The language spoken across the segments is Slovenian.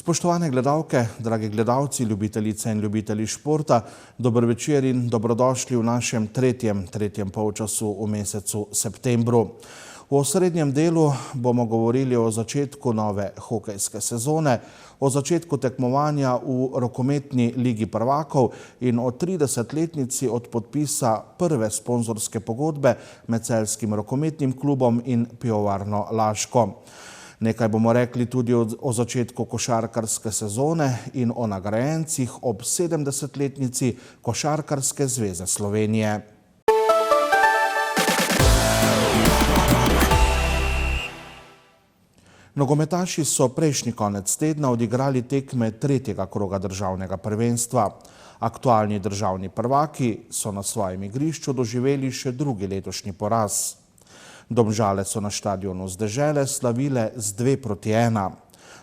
Spoštovane gledalke, dragi gledalci, ljubitelice in ljubitelji športa, dober večer in dobrodošli v našem tretjem polčasu v mesecu septembru. V osrednjem delu bomo govorili o začetku nove hokejske sezone, o začetku tekmovanja v rokometni ligi prvakov in o 30-letnici od podpisa prve sponzorske pogodbe med celjskim rokometnim klubom in Pivovarno Laško. Nekaj bomo rekli tudi o začetku košarkarske sezone in o nagrajencih ob 70-letnici Košarkarske zveze Slovenije. Nogometaši so prejšnji konec tedna odigrali tekme tretjega kroga državnega prvenstva. Aktualni državni prvaki so na svojem igrišču doživeli še drugi letošnji poraz. Domžale so na štadionu z Dežele slavile z 2:1.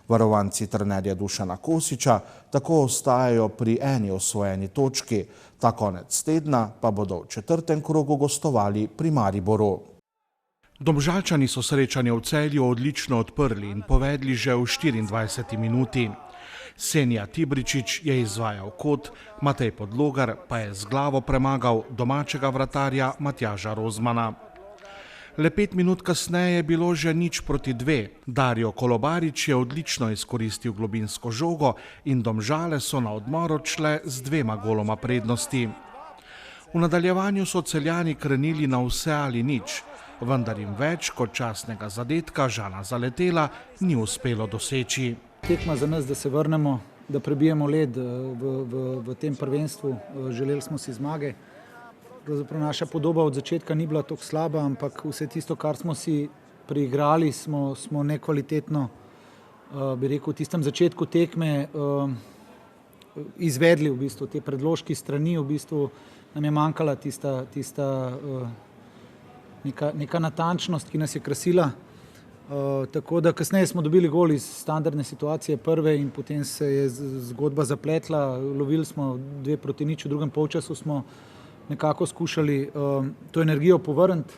Varovanci trenerja Dušana Kosiča tako ostajajo pri eni osvojeni točki. Ta konec tedna pa bodo v četrtem krogu gostovali pri Mariboru. Domžalčani so srečanje v Celju odlično odprli in povedli že v 24. minuti. Senija Tibričič je izvajal kot, Matej Podlogar pa je z glavo premagal domačega vratarja Matjaža Rozmana. Le 5 minut kasneje je bilo že 0:2. Dario Kolobarič je odlično izkoristil globinsko žogo in Domžale so na odmor odšle z 2 goloma prednosti. V nadaljevanju so Celjani krenili na vse ali nič, vendar jim več kot častnega zadetka Žana Zaletela ni uspelo doseči. Tekma za nas, da se vrnemo, da prebijemo led v tem prvenstvu. Želeli smo si zmage. Pravzaprav naša podoba od začetka ni bila tako slaba, ampak vse tisto, kar smo si priigrali, smo nekvalitetno, bi rekel, v tistem začetku tekme izvedli v bistvu. Te predložki strani, v bistvu nam je manjkala tista neka natančnost, ki nas je krasila. Tako da kasneje smo dobili gol iz standardne situacije prve in potem se je zgodba zapletla. Lovili smo 2:0, v drugem polčasu smo nekako skušali to energijo povrniti.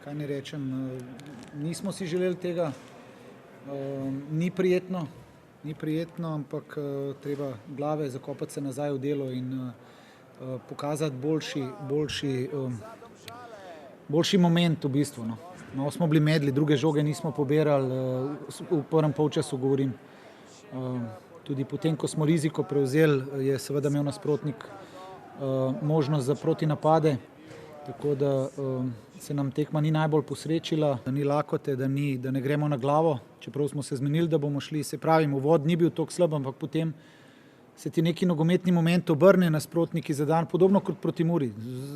Kaj ne rečem, nismo si želeli tega, ni prijetno, ampak treba glave zakopati se nazaj v delo in pokazati boljši moment v bistvu. No, smo bili medli, druge žoge nismo pobirali, v prvem polčasu govorim. Tudi potem, ko smo riziko prevzeli, je seveda imel nasprotnik možnost za protinapade, tako da se nam tekma ni najbolj posrečila, da ni lakote, da ne gremo na glavo, čeprav smo se zmenili, da bomo šli, se pravim, uvod ni bil toliko slab, ampak potem se ti neki nogometni moment obrne, nasprotniki za dan, podobno kot proti Muri.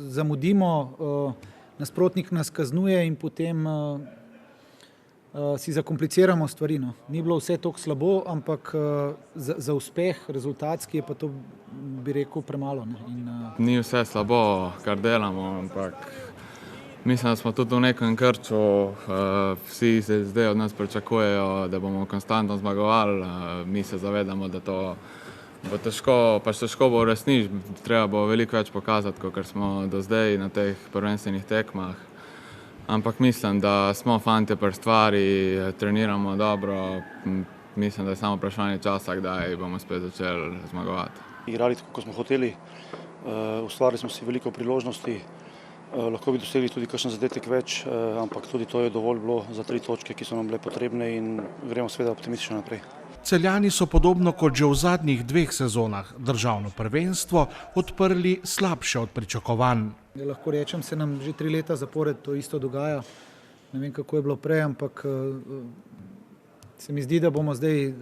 Zamudimo, nasprotnik nas kaznuje in potem si zakompliciramo stvari. No. Ni bilo vse toliko slabo, ampak za uspeh rezultatski je pa to, bi rekel, premalo. Ne. Ni vse slabo, kar delamo, ampak mislim, da smo tudi v nekem krču. Vsi se zdaj od nas pričakujejo, da bomo konstantno zmagovali. Mi se zavedamo, da to bo težko bo uresničiti. Treba bo veliko več pokazati, kot smo do zdaj na teh prvenstvenih tekmah. Ampak mislim, da smo fantje pri stvari, treniramo dobro. Mislim, da je samo vprašanje časa, kdaj bomo spet začeli zmagovati. Igrali tako, kot smo hoteli, ustvarili smo si veliko priložnosti, lahko bi dosegli tudi kakšen zadetek več, ampak tudi to je dovolj bilo za 3 točke, ki so nam bile potrebne in gremo seveda optimistično naprej. Celjani so podobno kot že v zadnjih 2 sezonah državno prvenstvo odprli slabše od pričakovanj. Lahko rečem, se nam že 3 leta zapored to isto dogaja. Ne vem, kako je bilo prej, ampak se mi zdi, da bomo zdaj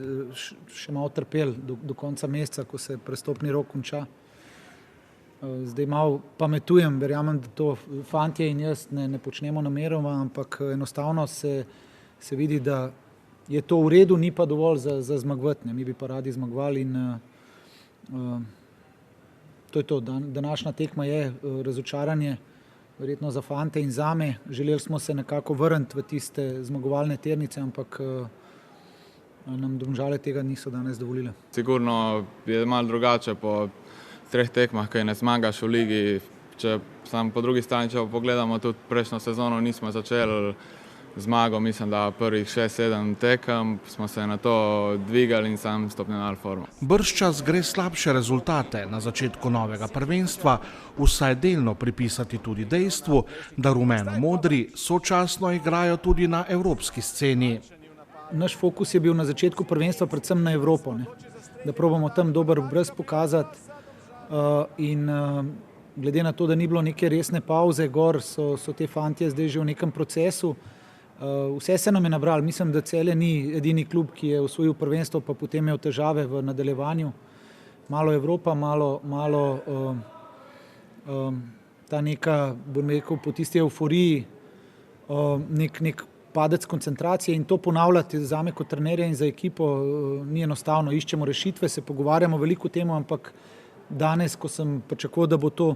še malo trpeli do konca meseca, ko se prestopni rok konča. Zdaj malo pametujem, verjamem, da to fantje in jaz ne počnemo nameroma, ampak enostavno se vidi, da je to v redu, ni pa dovolj za zmagovati. Mi bi pa radi zmagovali in to je to. Današnja tekma je razočaranje, verjetno za fante in zame. Želeli smo se nekako vrniti v tiste zmagovalne tirnice, ampak nam Domžale tega niso danes dovolile. Sigurno je malo drugače po 3 tekmah, kaj ne zmagaš v ligi. Po drugi strani, če pogledamo, tudi prejšnjo sezono nismo začeli zmago, mislim, da prvih 6-7 tekem smo se na to dvigali in sam stopnjevali formo. Bržčas gre slabše rezultate na začetku novega prvenstva vsaj delno pripisati tudi dejstvu, da rumeno-modri sočasno igrajo tudi na evropski sceni. Naš fokus je bil na začetku prvenstva predvsem na Evropo, ne? Da probamo tam dober obraz pokazati in glede na to, da ni bilo neke resne pauze gor, so te fantje zdaj že v nekem procesu. Vse se nam je nabrali. Mislim, da Celje ni edini klub, ki je osvojil prvenstvo, pa potem imel težave v nadaljevanju. Malo Evropa, malo ta neka, bom rekel, po tisti euforiji, nek padec koncentracije in to ponavljati zame kot trenerja in za ekipo ni enostavno. Iščemo rešitve, se pogovarjamo veliko o tem, ampak danes, ko sem pričakoval, da bo to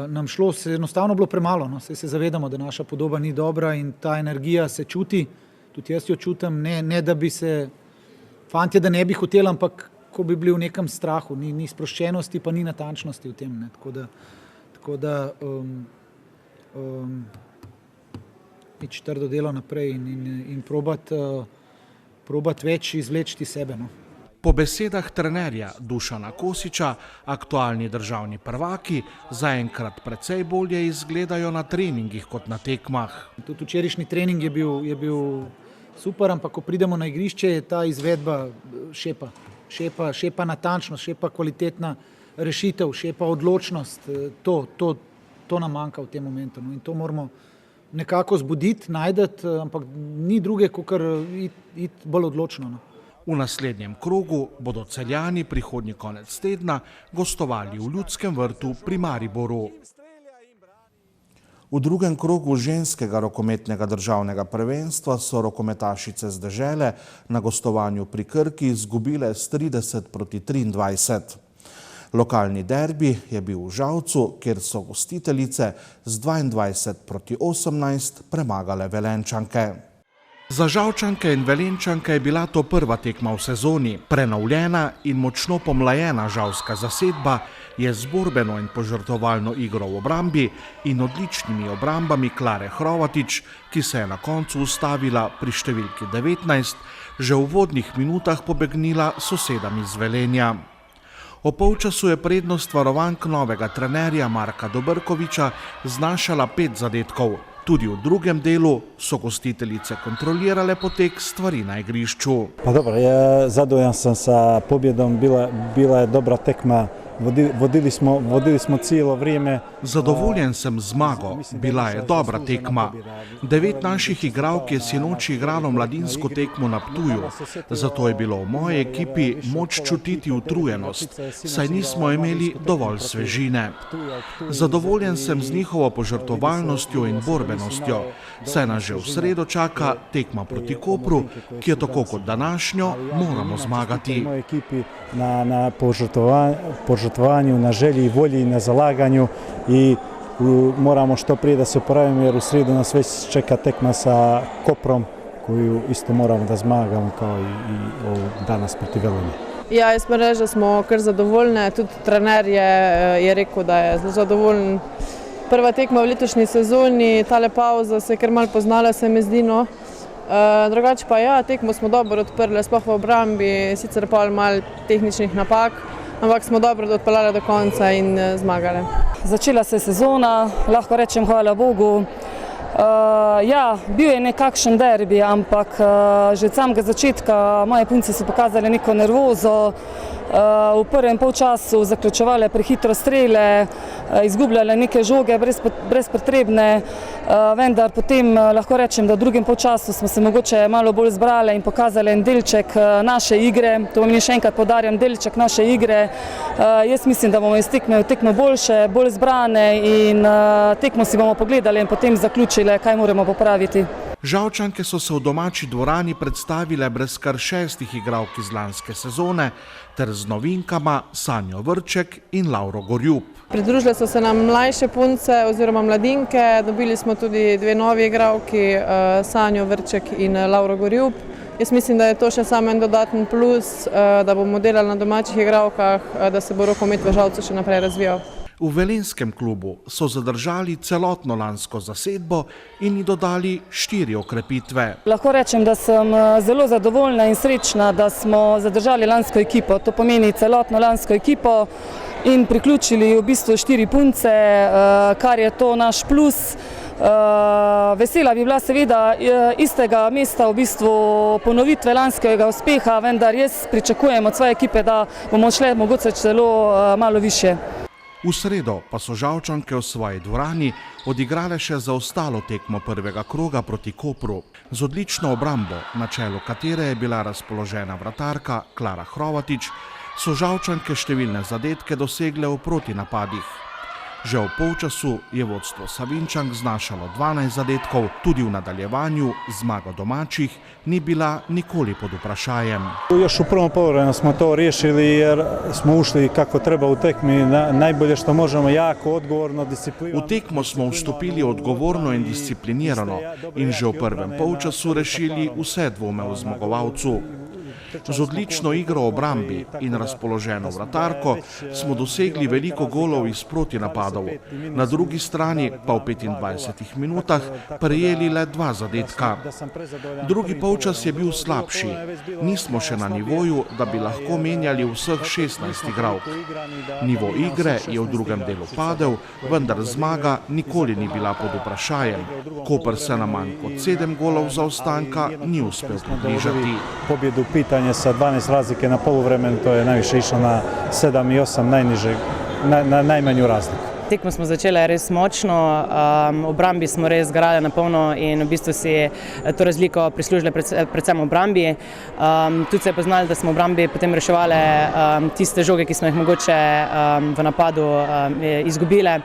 nam šlo, se enostavno bilo premalo. No. Se zavedamo, da naša podoba ni dobra in ta energija se čuti, tudi jaz jo čutim, ne da bi se fantje, da ne bi hoteli, ampak ko bi bili v nekem strahu, ni sproščenosti, pa ni natančnosti v tem. Ne. Tako da ići trdo delo naprej in probati več izvleči sebe. No. Po besedah trenerja Dušana Kosiča, aktualni državni prvaki zaenkrat precej bolje izgledajo na treningih kot na tekmah. Tudi včerajšnji trening je bil super, ampak ko pridemo na igrišče, je ta izvedba šepa natančnost, šepa kvalitetna rešitev, šepa odločnost. To nam manjka v tem momentu. No. In to moramo nekako zbuditi, najdeti, ampak ni druge, kakor iti bolj odločno. No. V naslednjem krogu bodo Celjani prihodnji konec tedna gostovali v Ljudskem vrtu pri Mariboru. V drugem krogu ženskega rokometnega državnega prvenstva so rokometašice z dežele na gostovanju pri Krki izgubile s 30-23. Lokalni derbi je bil v Žalcu, kjer so gostiteljice z 22-18 premagale Velenjčanke. Za Žalčanke in Velenjčanke je bila to prva tekma v sezoni. Prenovljena in močno pomlajena žalska zasedba je z borbeno in požrtvovalno igro v obrambi in odličnimi obrambami Klare Hrovatič, ki se je na koncu ustavila pri številki 19, že v uvodnih minutah pobegnila sosedam iz Velenja. O polčasu je prednost varovank novega trenerja Marka Dobrkoviča znašala 5 zadetkov. Tudi v drugem delu so gostiteljice kontrolirale potek stvari na igrišču. Pa dobro, ja zadovoljan sam sa pobjedom, bila je dobra tekma, vodili smo cijelo vrijeme. Zadovoljen sem z zmago, bila je dobra tekma. 9 naših igralk je sinoči igralo mladinsko tekmo na Ptuju, zato je bilo v moji ekipi moč čutiti utrujenost, saj nismo imeli dovolj svežine. Zadovoljen sem z njihovo požrtvovalnostjo in borbenostjo, saj nas že v sredo čaka tekma proti Kopru, ki je tako kot današnjo moramo zmagati. Na požrtvovanju, na želji i volji, na zalaganju i moramo što prije da se oporavimo jer u srijedu nas već čeka tekma sa Koprom koju isto moramo da zmagamo kao i danas protiv Velenja. Ja, jaz moram reči, da smo kar zadovoljne. Tudi trener je rekel, da je zelo zadovoljen. Prva tekma v letošnji sezoni, tale pauza se je kar malo poznala, se mi zdi. No. Drugače pa ja, tekmo smo dobro odprli, sploh v obrambi, sicer pa malo tehničnih napak, ampak smo dobro odpeljali do konca in zmagali. Začela se je sezona, lahko rečem hvala Bogu. Ja, bil je nekakšen derbi, ampak že od samega začetka moje punce so pokazali neko nervozo. V prvem polčasu zaključevale prehitro strele, izgubljale neke žoge brezpotrebne, vendar potem lahko rečem, da v drugem polčasu smo se mogoče malo bolj zbrale in pokazali en delček naše igre. To mi še enkrat poudarjam, delček naše igre. Jaz mislim, da bomo iz tekme v tekmo boljše, bolj zbrane in tekmo si bomo pogledali in potem zaključili, kaj moramo popraviti. Žalčanke so se v domači dvorani predstavile brez kar 6 igralk iz lanske sezone ter z novinkama Sanjo Vrček in Lauro Gorjup. Pridružile so se nam mlajše punce oziroma mladinke, dobili smo tudi 2 novi igralki, Sanjo Vrček in Lauro Gorjup. Jaz mislim, da je to še samo en dodaten plus, da bomo delali na domačih igralkah, da se bo rokomet v Žalcu še naprej razvijal. V velenjskem klubu so zadržali celotno lansko zasedbo in ji dodali 4 okrepitve. Lahko rečem, da sem zelo zadovoljna in srečna, da smo zadržali lansko ekipo. To pomeni celotno lansko ekipo in priključili v bistvu 4 punce, kar je to naš plus. Vesela bi bila seveda istega mesta, v bistvu ponovitve lanskega uspeha, vendar jaz pričakujem od svoje ekipe, da bomo šli mogoče celo malo više. V sredo pa so Žalčanke v svoji dvorani odigrale še zaostalo tekmo prvega kroga proti Kopru. Z odlično obrambo, na čelu katere je bila razpoložena vratarka Klara Hrovatič, so Žalčanke številne zadetke dosegle v protinapadih. Že v polčasu je vodstvo Savinjčank znašalo 12 zadetkov, tudi v nadaljevanju zmaga domačih ni bila nikoli pod vprašajem. Još u prvom poluvremenu smo to riješili jer smo ušli kako treba u tekmi, najbolje što možemo, jako odgovorno, disciplinirano. V tekmo smo vstopili odgovorno in disciplinirano in že v prvem polčasu rešili vse dvome v zmagovalcu. Z odlično igro v obrambi in razpoloženo vratarko smo dosegli veliko golov iz protinapadov. Na drugi strani pa v 25 minutah prejeli le 2 zadetka. Drugi polčas je bil slabši. Nismo še na nivoju, da bi lahko menjali vseh 16 igralk. Nivo igre je v drugem delu padel, vendar zmaga nikoli ni bila pod vprašajem. Koper se na manj kot 7 golov zaostanka ni uspel približati. Pobjedu pitanje sa 12 razlike na poluvremenu, to je najviše išlo na 7 i 8 najniže, na najmanju razliku. Tekmo smo začeli res močno, v obrambi smo res garali na polno in v bistvu si to razliko prislužili predvsem v obrambi. Tudi se je poznali, da smo v obrambi potem reševali tiste žoge, ki smo jih mogoče v napadu izgubile.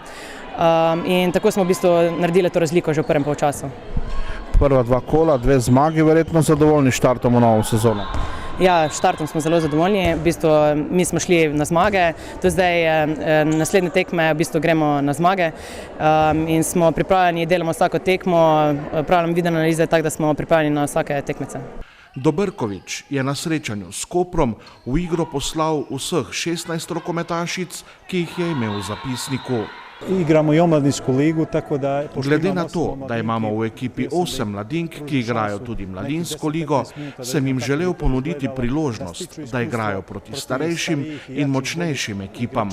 In tako smo v bistvu naredili to razliko že v prvem polčasu. Prva 2 kola, 2 zmagi, verjetno zadovoljni štartom v novo sezono. Ja, štartom smo zelo zadovoljni, v bistvu mi smo šli na zmage, do zdaj naslednje tekme v bistvu gremo na zmage in smo pripravljeni, delamo vsako tekmo, pravljamo video analize, tako da smo pripravljeni na vsake tekmece. Dobrković je na srečanju s Koprom v igro poslal vseh 16 rokometašic, ki jih je imel v zapisniku. Igramo i omladinsku ligu, tako da... Glede na to, da imamo v ekipi 8 mladink, ki igrajo tudi mladinsko ligo, sem jim želel ponuditi priložnost, da igrajo proti starejšim in močnejšim ekipam,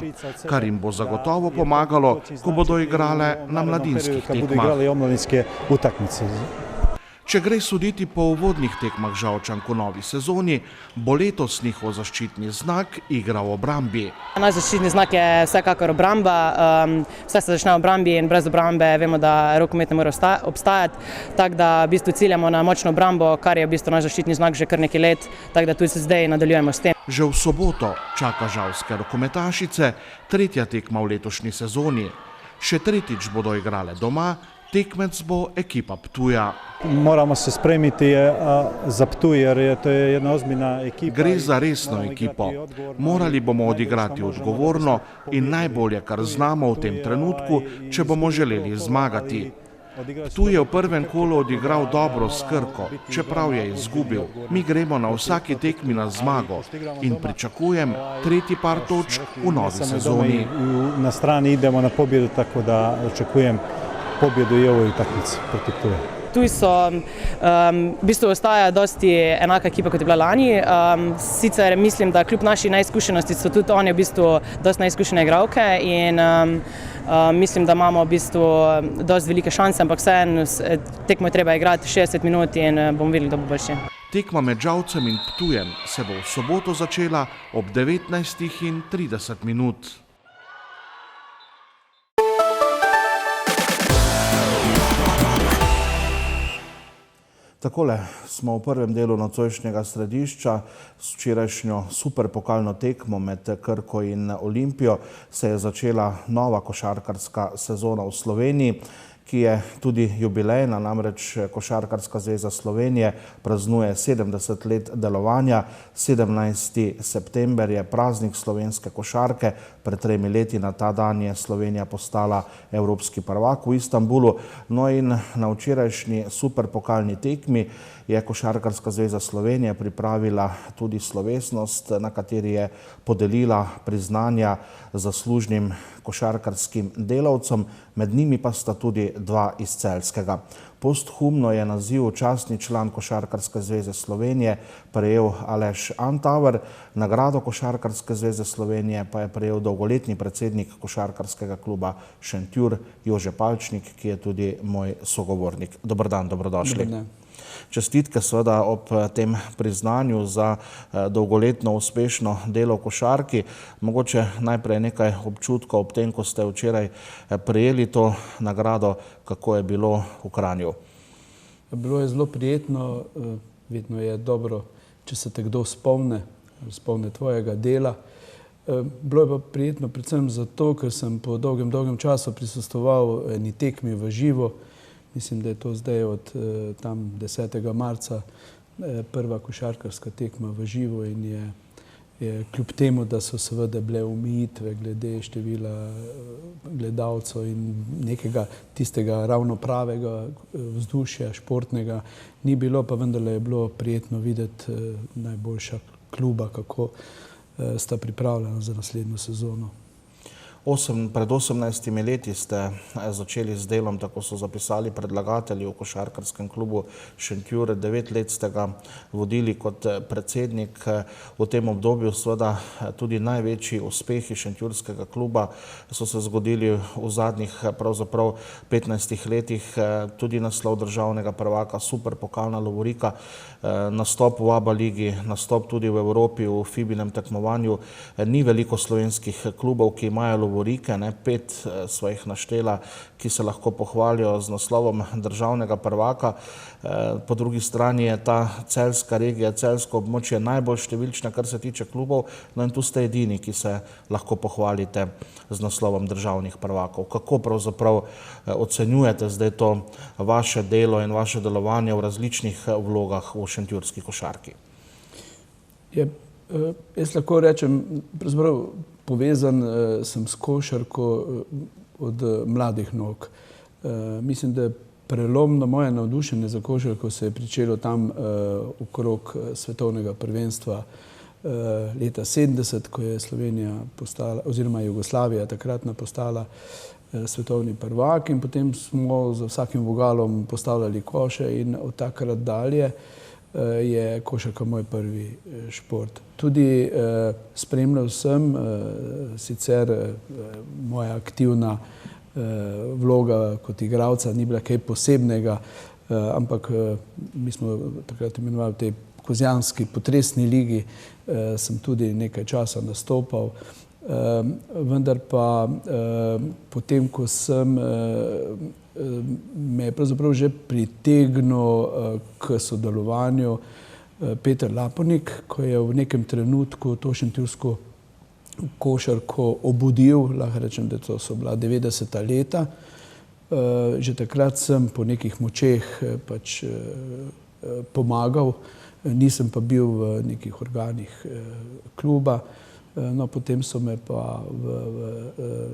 kar jim bo zagotovo pomagalo, ko bodo igrale na mladinskih tekmah. Če gre soditi po uvodnih tekmah Žalčank v novi sezoni, bo letos njihov zaščitni znak igra v obrambi. Naš zaščitni znak je vsekakor obramba, vse se začne v obrambi in brez obrambe vemo, da rokomet ne more obstajati, tako da v bistvu ciljamo na močno obrambo, kar je v bistvu naš zaščitni znak že kar nekaj let, tako da tudi se zdaj nadaljujemo s tem. Že v soboto čaka žalske rokometašice 3. tekma v letošnji sezoni. Še 3. bodo igrale doma, tekmec bo ekipa Ptuja. Moramo se spremiti za Ptuj, jer to je jedna ozbiljna ekipa. Gre za resno ekipo. Morali bomo odigrati odgovorno in najbolje, kar znamo v tem trenutku, če bomo želeli zmagati. Ptuj je v prvem kolu odigral dobro s Krko, čeprav je izgubil. Mi gremo na vsaki tekmi na zmago in pričakujem 3. par točk v novi sezoni. Na strani idemo na pobjedu, tako da očekujem pobjedu i ovoj utakmici protiv Ptuja. Tuj so, v bistvu ostaja dosti enaka ekipa, kot je bila lani. Sicer mislim, da kljub naši neizkušenosti so tudi oni v bistvu dosti neizkušene igralke in mislim, da imamo v bistvu dosti velike šanse, ampak vseeno tekmo je treba igrati 60 minut in bomo videli, kdo bo boljši. Tekma med Žalcem in Ptujem se bo v soboto začela ob 19:30 minut. Takole smo v prvem delu nocojšnjega središča s včerajšnjo superpokalno tekmo med Krko in Olimpijo se je začela nova košarkarska sezona v Sloveniji ki je tudi jubilejna, namreč Košarkarska zveza Slovenije praznuje 70 let delovanja. 17. september je praznik slovenske košarke. Pred 3 leti na ta dan je Slovenija postala evropski prvak v Istanbulu. No in na včerajšnji superpokalni tekmi je Košarkarska zveza Slovenije pripravila tudi slovesnost, na kateri je podelila priznanja zaslužnim košarkarskim delavcem, med njimi pa sta tudi 2 iz Celjskega. Posthumno je naziv častni član Košarkarske zveze Slovenije prejel Aleš Antaver, nagrado Košarkarske zveze Slovenije pa je prejel dolgoletni predsednik Košarkarskega kluba Šentjur Jože Palčnik, ki je tudi moj sogovornik. Dober dan, dobrodošli. Dobar dan. Čestitke seveda ob tem priznanju za dolgoletno uspešno delo v košarki. Mogoče najprej nekaj občutkov ob tem, ko ste včeraj prejeli to nagrado, kako je bilo v Kranju. Bilo je zelo prijetno, vedno je dobro, če se te kdo spomne tvojega dela. Bilo je pa prijetno predvsem zato, ker sem po dolgem času prisostvoval eni tekmi v živo. Mislim, da je to zdaj od tam 10. marca prva košarkarska tekma v živo in je kljub temu, da so seveda bile omejitve glede števila gledalcev in nekega tistega ravno pravega vzdušja športnega ni bilo, pa vendarle je bilo prijetno videti najboljša kluba, kako sta pripravljena za naslednjo sezono. Pred 18 leti ste začeli z delom, tako so zapisali predlagatelji v košarkarskem klubu Šentjur. 9 let ste ga vodili kot predsednik. V tem obdobju seveda tudi največji uspehi šentjurskega kluba so se zgodili v zadnjih pravzaprav 15 letih. Tudi naslov državnega prvaka, superpokalna lovorika, nastop v ABA ligi, nastop tudi v Evropi v FIBA-inem tekmovanju. Ni veliko slovenskih klubov, ki imajo lovorike, 5 svojih naštela, ki se lahko pohvalijo z naslovom državnega prvaka. Po drugi strani je ta celjska regija, celjsko območje najbolj številčna, kar se tiče klubov, no in tu ste edini, ki se lahko pohvalite z naslovom državnih prvakov. Kako pravzaprav ocenjujete zdaj to vaše delo in vaše delovanje v različnih vlogah v šentjurski košarki? Jaz lahko rečem, pravzaprav povezan sem s košarko od mladih nog. Mislim, da je prelomno moje navdušenje za košarko se je pričelo tam okrog svetovnega prvenstva leta 70, ko je Slovenija postala, oziroma Jugoslavija takratna postala svetovni prvak in potem smo za vsakim vogalom postavljali koše in od takrat dalje je košarka moj prvi šport. Tudi spremljal sem, sicer moja aktivna vloga kot igralca ni bila kaj posebnega, ampak mi smo takrat imenovali v tej kozjanski potresni ligi, sem tudi nekaj časa nastopal, vendar pa potem, ko sem me je pravzaprav že pritegnil k sodelovanju Peter Lapornik, ko je v nekem trenutku to šentjursko košarko obudil, lahko rečem, da to so bila 90. leta. Že takrat sem po nekih močeh pač pomagal, nisem pa bil v nekih organih kluba. No, potem so me pa v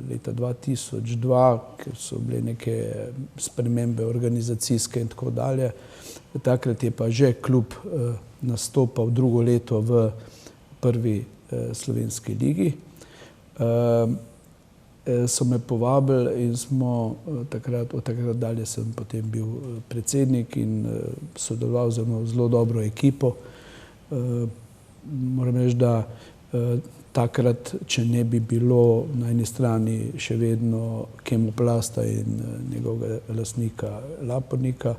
leta 2002, ker so bile neke spremembe organizacijske in tako dalje, takrat je pa že klub nastopal drugo leto v prvi slovenski ligi. So me povabili in smo od takrat dalje sem potem bil predsednik in sodeloval z eno zelo dobro ekipo. Moram reči, da takrat, če ne bi bilo na eni strani še vedno Kemoplasta in njegovega lastnika Lapornika,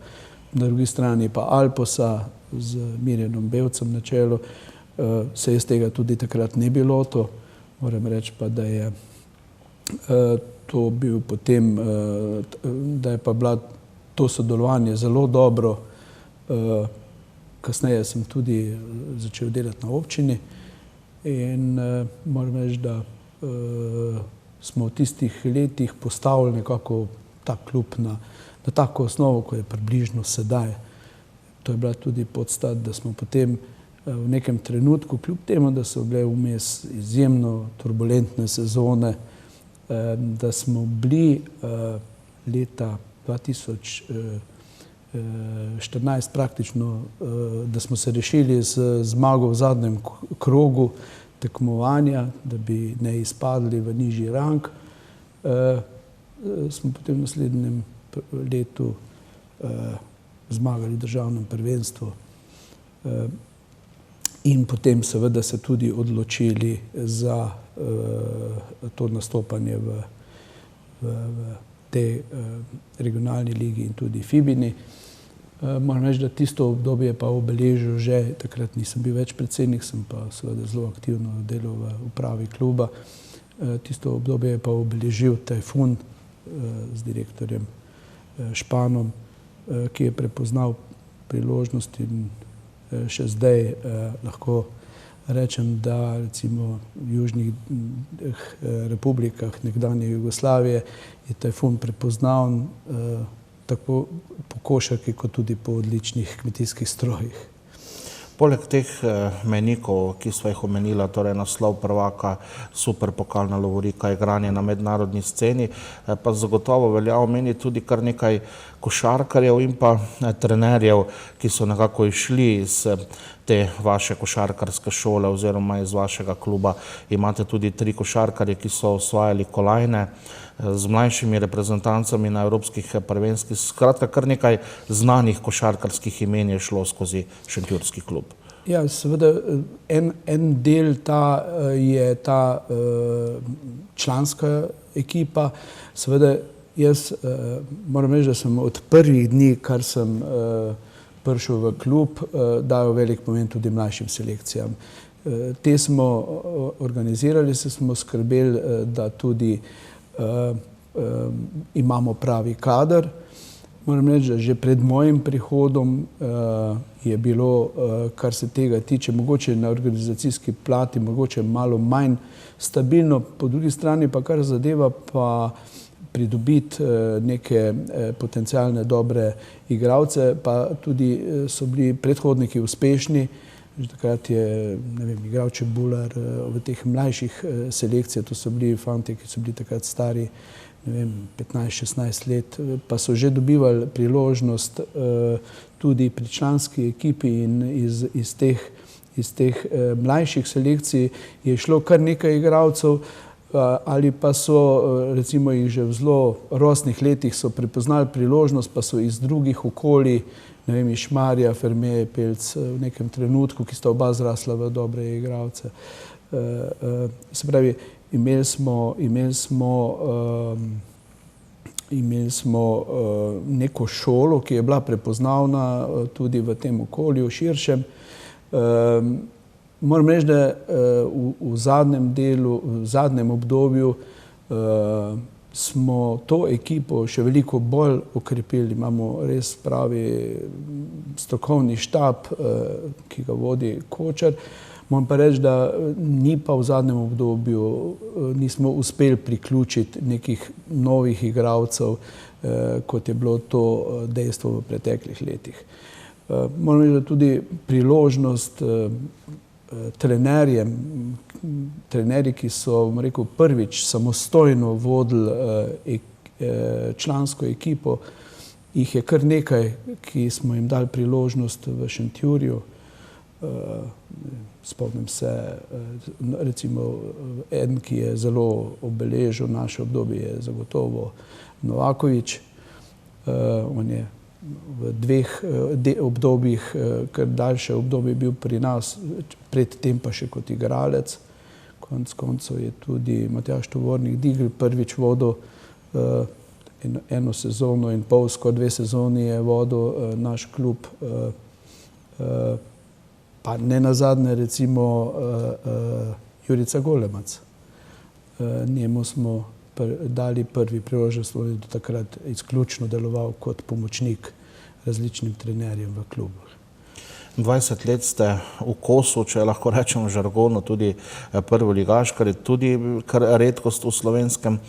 na drugi strani pa Alposa z Mirjanom Bevcem na čelu, se iz tega tudi takrat ne bi lotil. Moram reči pa, da je to bil potem, da je pa bila to sodelovanje zelo dobro. Kasneje sem tudi začel delati na občini in moram reči, da smo v tistih letih postavili nekako ta klub na tako osnovo, ko je približno sedaj. To je bila tudi podstat, da smo potem v nekem trenutku, kljub temu, da so bile vmes izjemno turbulentne sezone, da smo bili leta 2014 praktično, da smo se rešili z zmago v zadnjem krogu tekmovanja, da bi ne izpadli v nižji rang, smo potem v naslednjem letu zmagali v državnem prvenstvu in potem seveda se tudi odločili za to nastopanje v tej regionalni ligi in tudi Fibini. Moram reči, da tisto obdobje pa obeležil že, takrat nisem bil več predsednik, sem pa seveda zelo aktivno delal v upravi kluba. Tisto obdobje je pa obeležil Tajfun z direktorjem Španom, ki je prepoznal priložnost in še zdaj lahko rečem, da recimo v južnih republikah nekdanje Jugoslavije je Tajfun prepoznaven tako po košarki kot tudi po odličnih kmetijskih strojih. Poleg teh mejnikov, ki sva jih omenila, torej naslov prvaka, superpokalna lovorika, igranje na mednarodni sceni, pa zagotovo velja omeniti tudi kar nekaj košarkarjev in pa trenerjev, ki so nekako išli iz te vaše košarkarske šole oziroma iz vašega kluba. Imate tudi 3 košarkarje, ki so osvajali kolajne z mlajšimi reprezentancami na evropskih prvenskih. Skratka, kar nekaj znanih košarkarskih imen je šlo skozi šentjurski klub. Ja, seveda en del je ta članska ekipa. Seveda jaz moram reči, da sem od prvih dni, kar sem prišel v klub, dajal velik pomen tudi mlajšim selekcijam. Te smo organizirali, se smo skrbeli, da tudi imamo pravi kader. Moram reči, da že pred mojim prihodom je bilo, kar se tega tiče, mogoče na organizacijski plati, mogoče malo manj stabilno, po drugi strani pa kar zadeva pa pridobiti neke potencialne dobre igralce, pa tudi so bili predhodniki uspešni. Že takrat je, ne vem, igral Čebular v teh mlajših selekcijah, to so bili fanti, ki so bili takrat stari, ne vem, 15-16 let, pa so že dobivali priložnost tudi pri članski ekipi in iz teh mlajših selekcij je šlo kar nekaj igralcev, ali pa so recimo jih že v zelo rosnih letih so prepoznali priložnost, pa so iz drugih okolij, ne vem, iz Šmarja, Fermeje, Pelc v nekem trenutku, ki sta oba zrasla v dobre igralce. Se pravi, imeli smo neko šolo, ki je bila prepoznavna tudi v tem okolju širšem. Moram reči, da v zadnjem obdobju smo to ekipo še veliko bolj okrepili. Imamo res pravi strokovni štab, ki ga vodi Kočar. Moram pa reči, da ni pa v zadnjem obdobju, nismo uspeli priključiti nekih novih igralcev, kot je bilo to dejstvo v preteklih letih. Moram reči, da tudi priložnost trenerji, ki so, bom rekel, prvič samostojno vodili člansko ekipo, jih je kar nekaj, ki smo jim dali priložnost v Šentjurju. Spomnim se, recimo, en, ki je zelo obeležil naše obdobje, je zagotovo Novakovič. On je v 2 obdobjih, kar daljše obdobje bil pri nas, predtem pa še kot igralec. Konec koncev je tudi Matjaž Tovornik Digl prvič vodil eno sezono in pol, skoraj 2 sezoni je vodil naš klub. Pa ne nazadnje recimo Jurica Golemac. Njemu smo dali prvi priložnost, on je do takrat izključno deloval kot pomočnik različnim trenerjem v klubu. 20 let ste v kosu, če lahko rečem v žargonu, tudi prvoligaš, kar je tudi kar redkost v slovenskem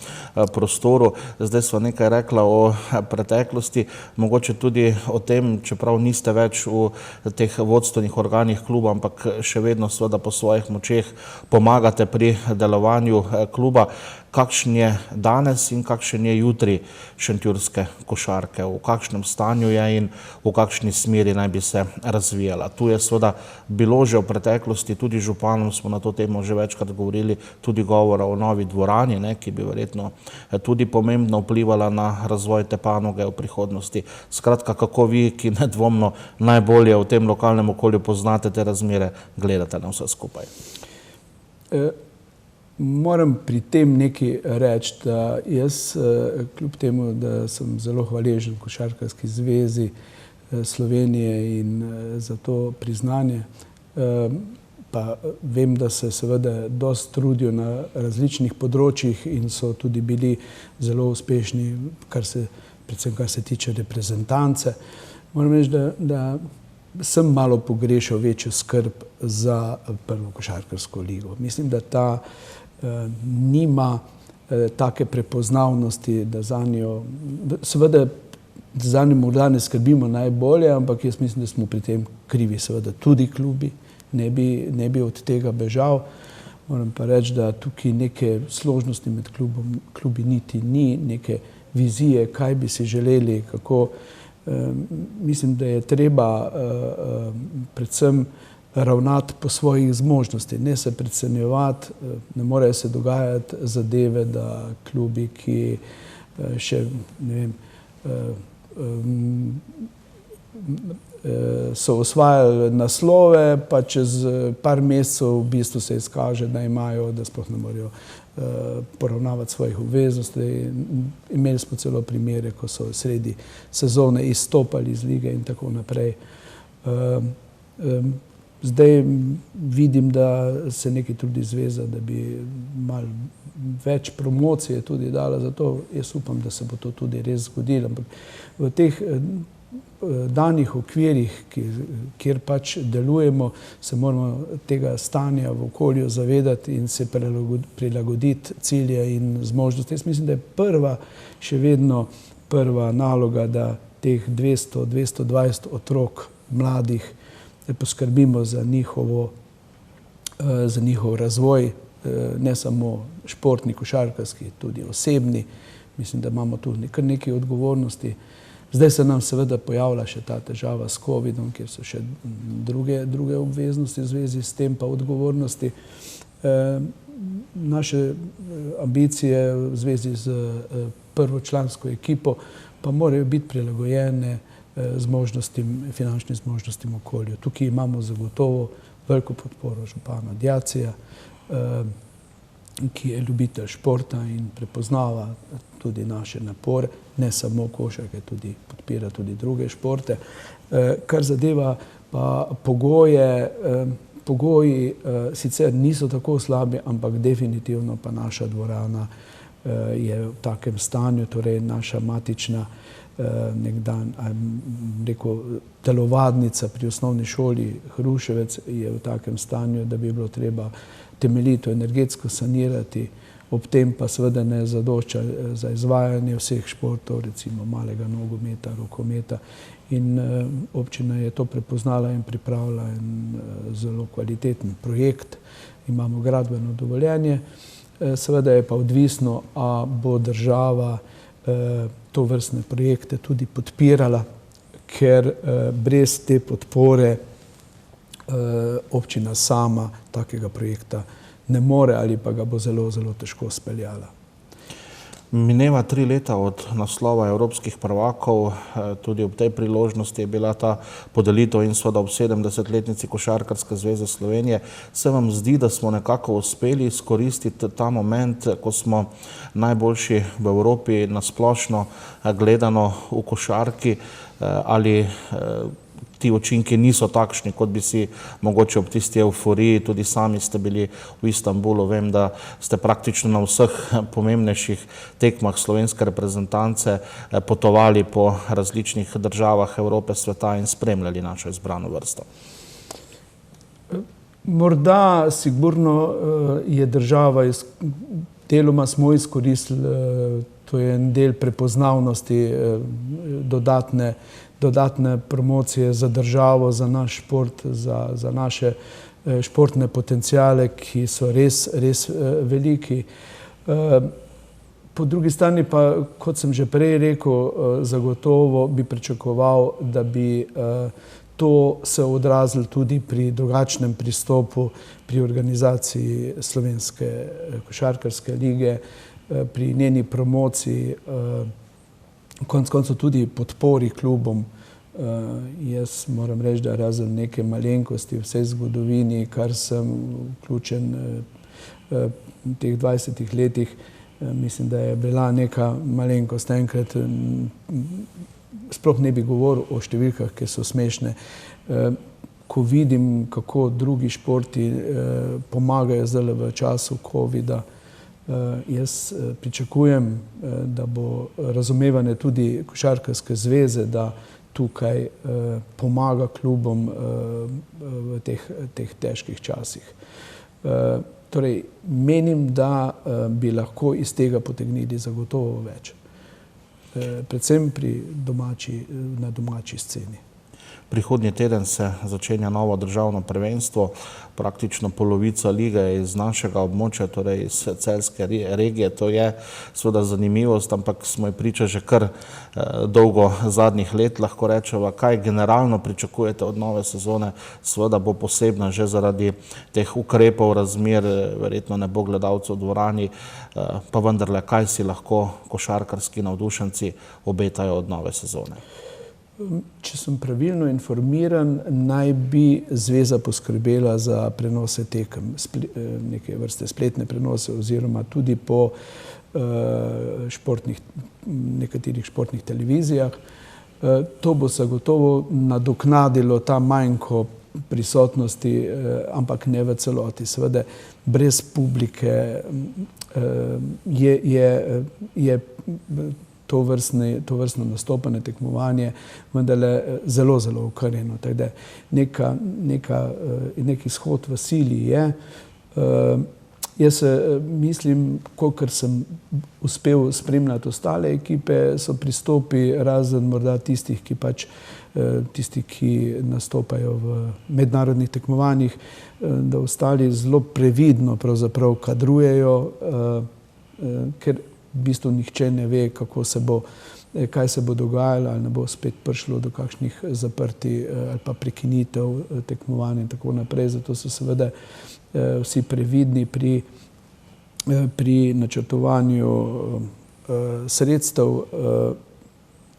prostoru. Zdaj sva nekaj rekla o preteklosti, mogoče tudi o tem, čeprav niste več v teh vodstvenih organih kluba, ampak še vedno seveda po svojih močeh pomagate pri delovanju kluba. Kakšen je danes in kakšen je jutri šentjurske košarke, v kakšnem stanju je in v kakšni smeri naj bi se razvijala. Tu je seveda bilo že v preteklosti, tudi županom smo na to temo že večkrat govorili, tudi govora o novi dvorani, ki bi verjetno tudi pomembno vplivala na razvoj te panoge v prihodnosti. Skratka, kako vi, ki nedvomno najbolje v tem lokalnem okolju poznate te razmere, gledate na vse skupaj? Moram pri tem nekaj reči, da jaz, kljub temu, da sem zelo hvaležen Košarkarski zvezi Slovenije in za to priznanje, pa vem, da se seveda dosti trudijo na različnih področjih in so tudi bili zelo uspešni, predvsem kar se tiče reprezentance. Moram reči, da sem malo pogrešal večjo skrb za prvo košarkarsko ligo. Mislim, da ta nima take prepoznavnosti, da za njo, seveda za njo morda ne skrbimo najbolje, ampak jaz mislim, da smo pri tem krivi seveda tudi klubi, ne bi od tega bežal. Moram pa reči, da tukaj neke složnosti med klubi niti ni, neke vizije, kaj bi si želeli, kako. Mislim, da je treba predvsem ravnati po svojih zmožnosti, ne se precenjevati, ne morejo se dogajati zadeve, da klubi, ki še, ne vem, so osvajali naslove, pa čez par mesecev v bistvu se izkaže, da imajo, da sploh ne morejo poravnavati svojih obveznosti. Imeli smo celo primere, ko so sredi sezone izstopali iz lige in tako naprej. Zdaj vidim, da se nekaj trudi zveza, da bi malo več promocije tudi dala, zato jaz upam, da se bo to tudi res zgodilo. Ampak v teh danih okvirih, kjer pač delujemo, se moramo tega stanja v okolju zavedati in se prilagoditi cilje in zmožnosti. Jaz mislim, da je še vedno prva naloga, da teh 200-220 otrok mladih poskrbimo za njihov razvoj, ne samo športni, košarkarski, tudi osebni. Mislim, da imamo tu kar nekaj odgovornosti. Zdaj se nam seveda pojavlja še ta težava s covidom, kjer so še druge obveznosti v zvezi s tem, pa odgovornosti. Naše ambicije v zvezi z prvočlansko ekipo pa morajo biti prilagojene finančnim zmožnostim okolju. Tukaj imamo zagotovo veliko podporo župana Djacija, ki je ljubitelj športa in prepoznava tudi naše napore, ne samo košarke, tudi podpira tudi druge športe. Kar zadeva pa pogoji sicer niso tako slabi, ampak definitivno pa naša dvorana je v takem stanju, torej naša matična telovadnica pri osnovni šoli Hruševec je v takem stanju, da bi bilo treba temeljito energetsko sanirati, ob tem pa seveda ne zadošča za izvajanje vseh športov, recimo malega nogometa, rokometa. In občina je to prepoznala in pripravila en zelo kvaliteten projekt. Imamo gradbeno dovoljenje. Seveda je pa odvisno, a bo država to vrstne projekte tudi podpirala, ker brez te podpore občina sama takega projekta ne more ali pa ga bo zelo, zelo težko speljala. Mineva 3 leta od naslova evropskih prvakov, tudi ob tej priložnosti je bila ta podelitev in seveda ob 70-letnici Košarkarske zveze Slovenije. Se vam zdi, da smo nekako uspeli izkoristiti ta moment, ko smo najboljši v Evropi nasplošno gledano v košarki, ali ti učinki niso takšni, kot bi si mogoče ob tisti euforiji, tudi sami ste bili v Istanbulu, vem, da ste praktično na vseh pomembnejših tekmah slovenske reprezentance potovali po različnih državah Evrope, sveta in spremljali našo izbrano vrsto. Morda sigurno je država, deloma smo izkoristili, to je en del prepoznavnosti, dodatne promocije za državo, za naš šport, za naše športne potencijale, ki so res veliki. Po drugi strani pa, kot sem že prej rekel, zagotovo bi pričakoval, da bi to se odrazilo tudi pri drugačnem pristopu pri organizaciji Slovenske košarkarske lige, pri njeni promociji, konec koncev tudi podpori klubom. Jaz moram reči, da razen neke malenkosti v vsej zgodovini, kar sem vključen v teh 20 letih, mislim, da je bila neka malenkost. Enkrat sploh ne bi govoril o številkah, ki so smešne. Ko vidim, kako drugi športi pomagajo zdaj v času covida, jaz pričakujem, da bo razumevanje tudi Košarkarske zveze, da tukaj pomaga klubom v teh težkih časih. Torej, menim, da bi lahko iz tega potegnili zagotovo več. Predvsem na domači sceni. Prihodnji teden se začenja novo državno prvenstvo. Praktično polovica lige je iz našega območja, torej iz celjske regije. To je seveda zanimivost, ampak smo ji priča že kar dolgo zadnjih let, lahko rečeva. Kaj generalno pričakujete od nove sezone? Seveda bo posebna že zaradi teh ukrepov, razmer, verjetno ne bo gledalcev v dvorani, pa vendarle, kaj si lahko košarkarski navdušenci obetajo od nove sezone? Če sem pravilno informiran, naj bi zveza poskrbela za prenose tekem, neke vrste spletne prenose oziroma tudi po nekaterih športnih televizijah. To bo zagotovo nadoknadilo ta manjko prisotnosti, ampak ne v celoti. Seveda brez publike je to vrstno nastopanje, tekmovanje vendarle zelo okrnjeno. Tako da nek izhod v sili je. Jaz mislim, kolikor sem uspel spremljati ostale ekipe, so pristopi, razen morda tistih, ki nastopajo v mednarodnih tekmovanjih, da ostali zelo previdno pravzaprav kadrujejo, ker v bistvu nihče ne ve, kaj se bo dogajalo, ali ne bo spet prišlo do kakšnih zaprti ali pa prekinitev tekmovanj in tako naprej. Zato so seveda vsi previdni pri načrtovanju sredstev.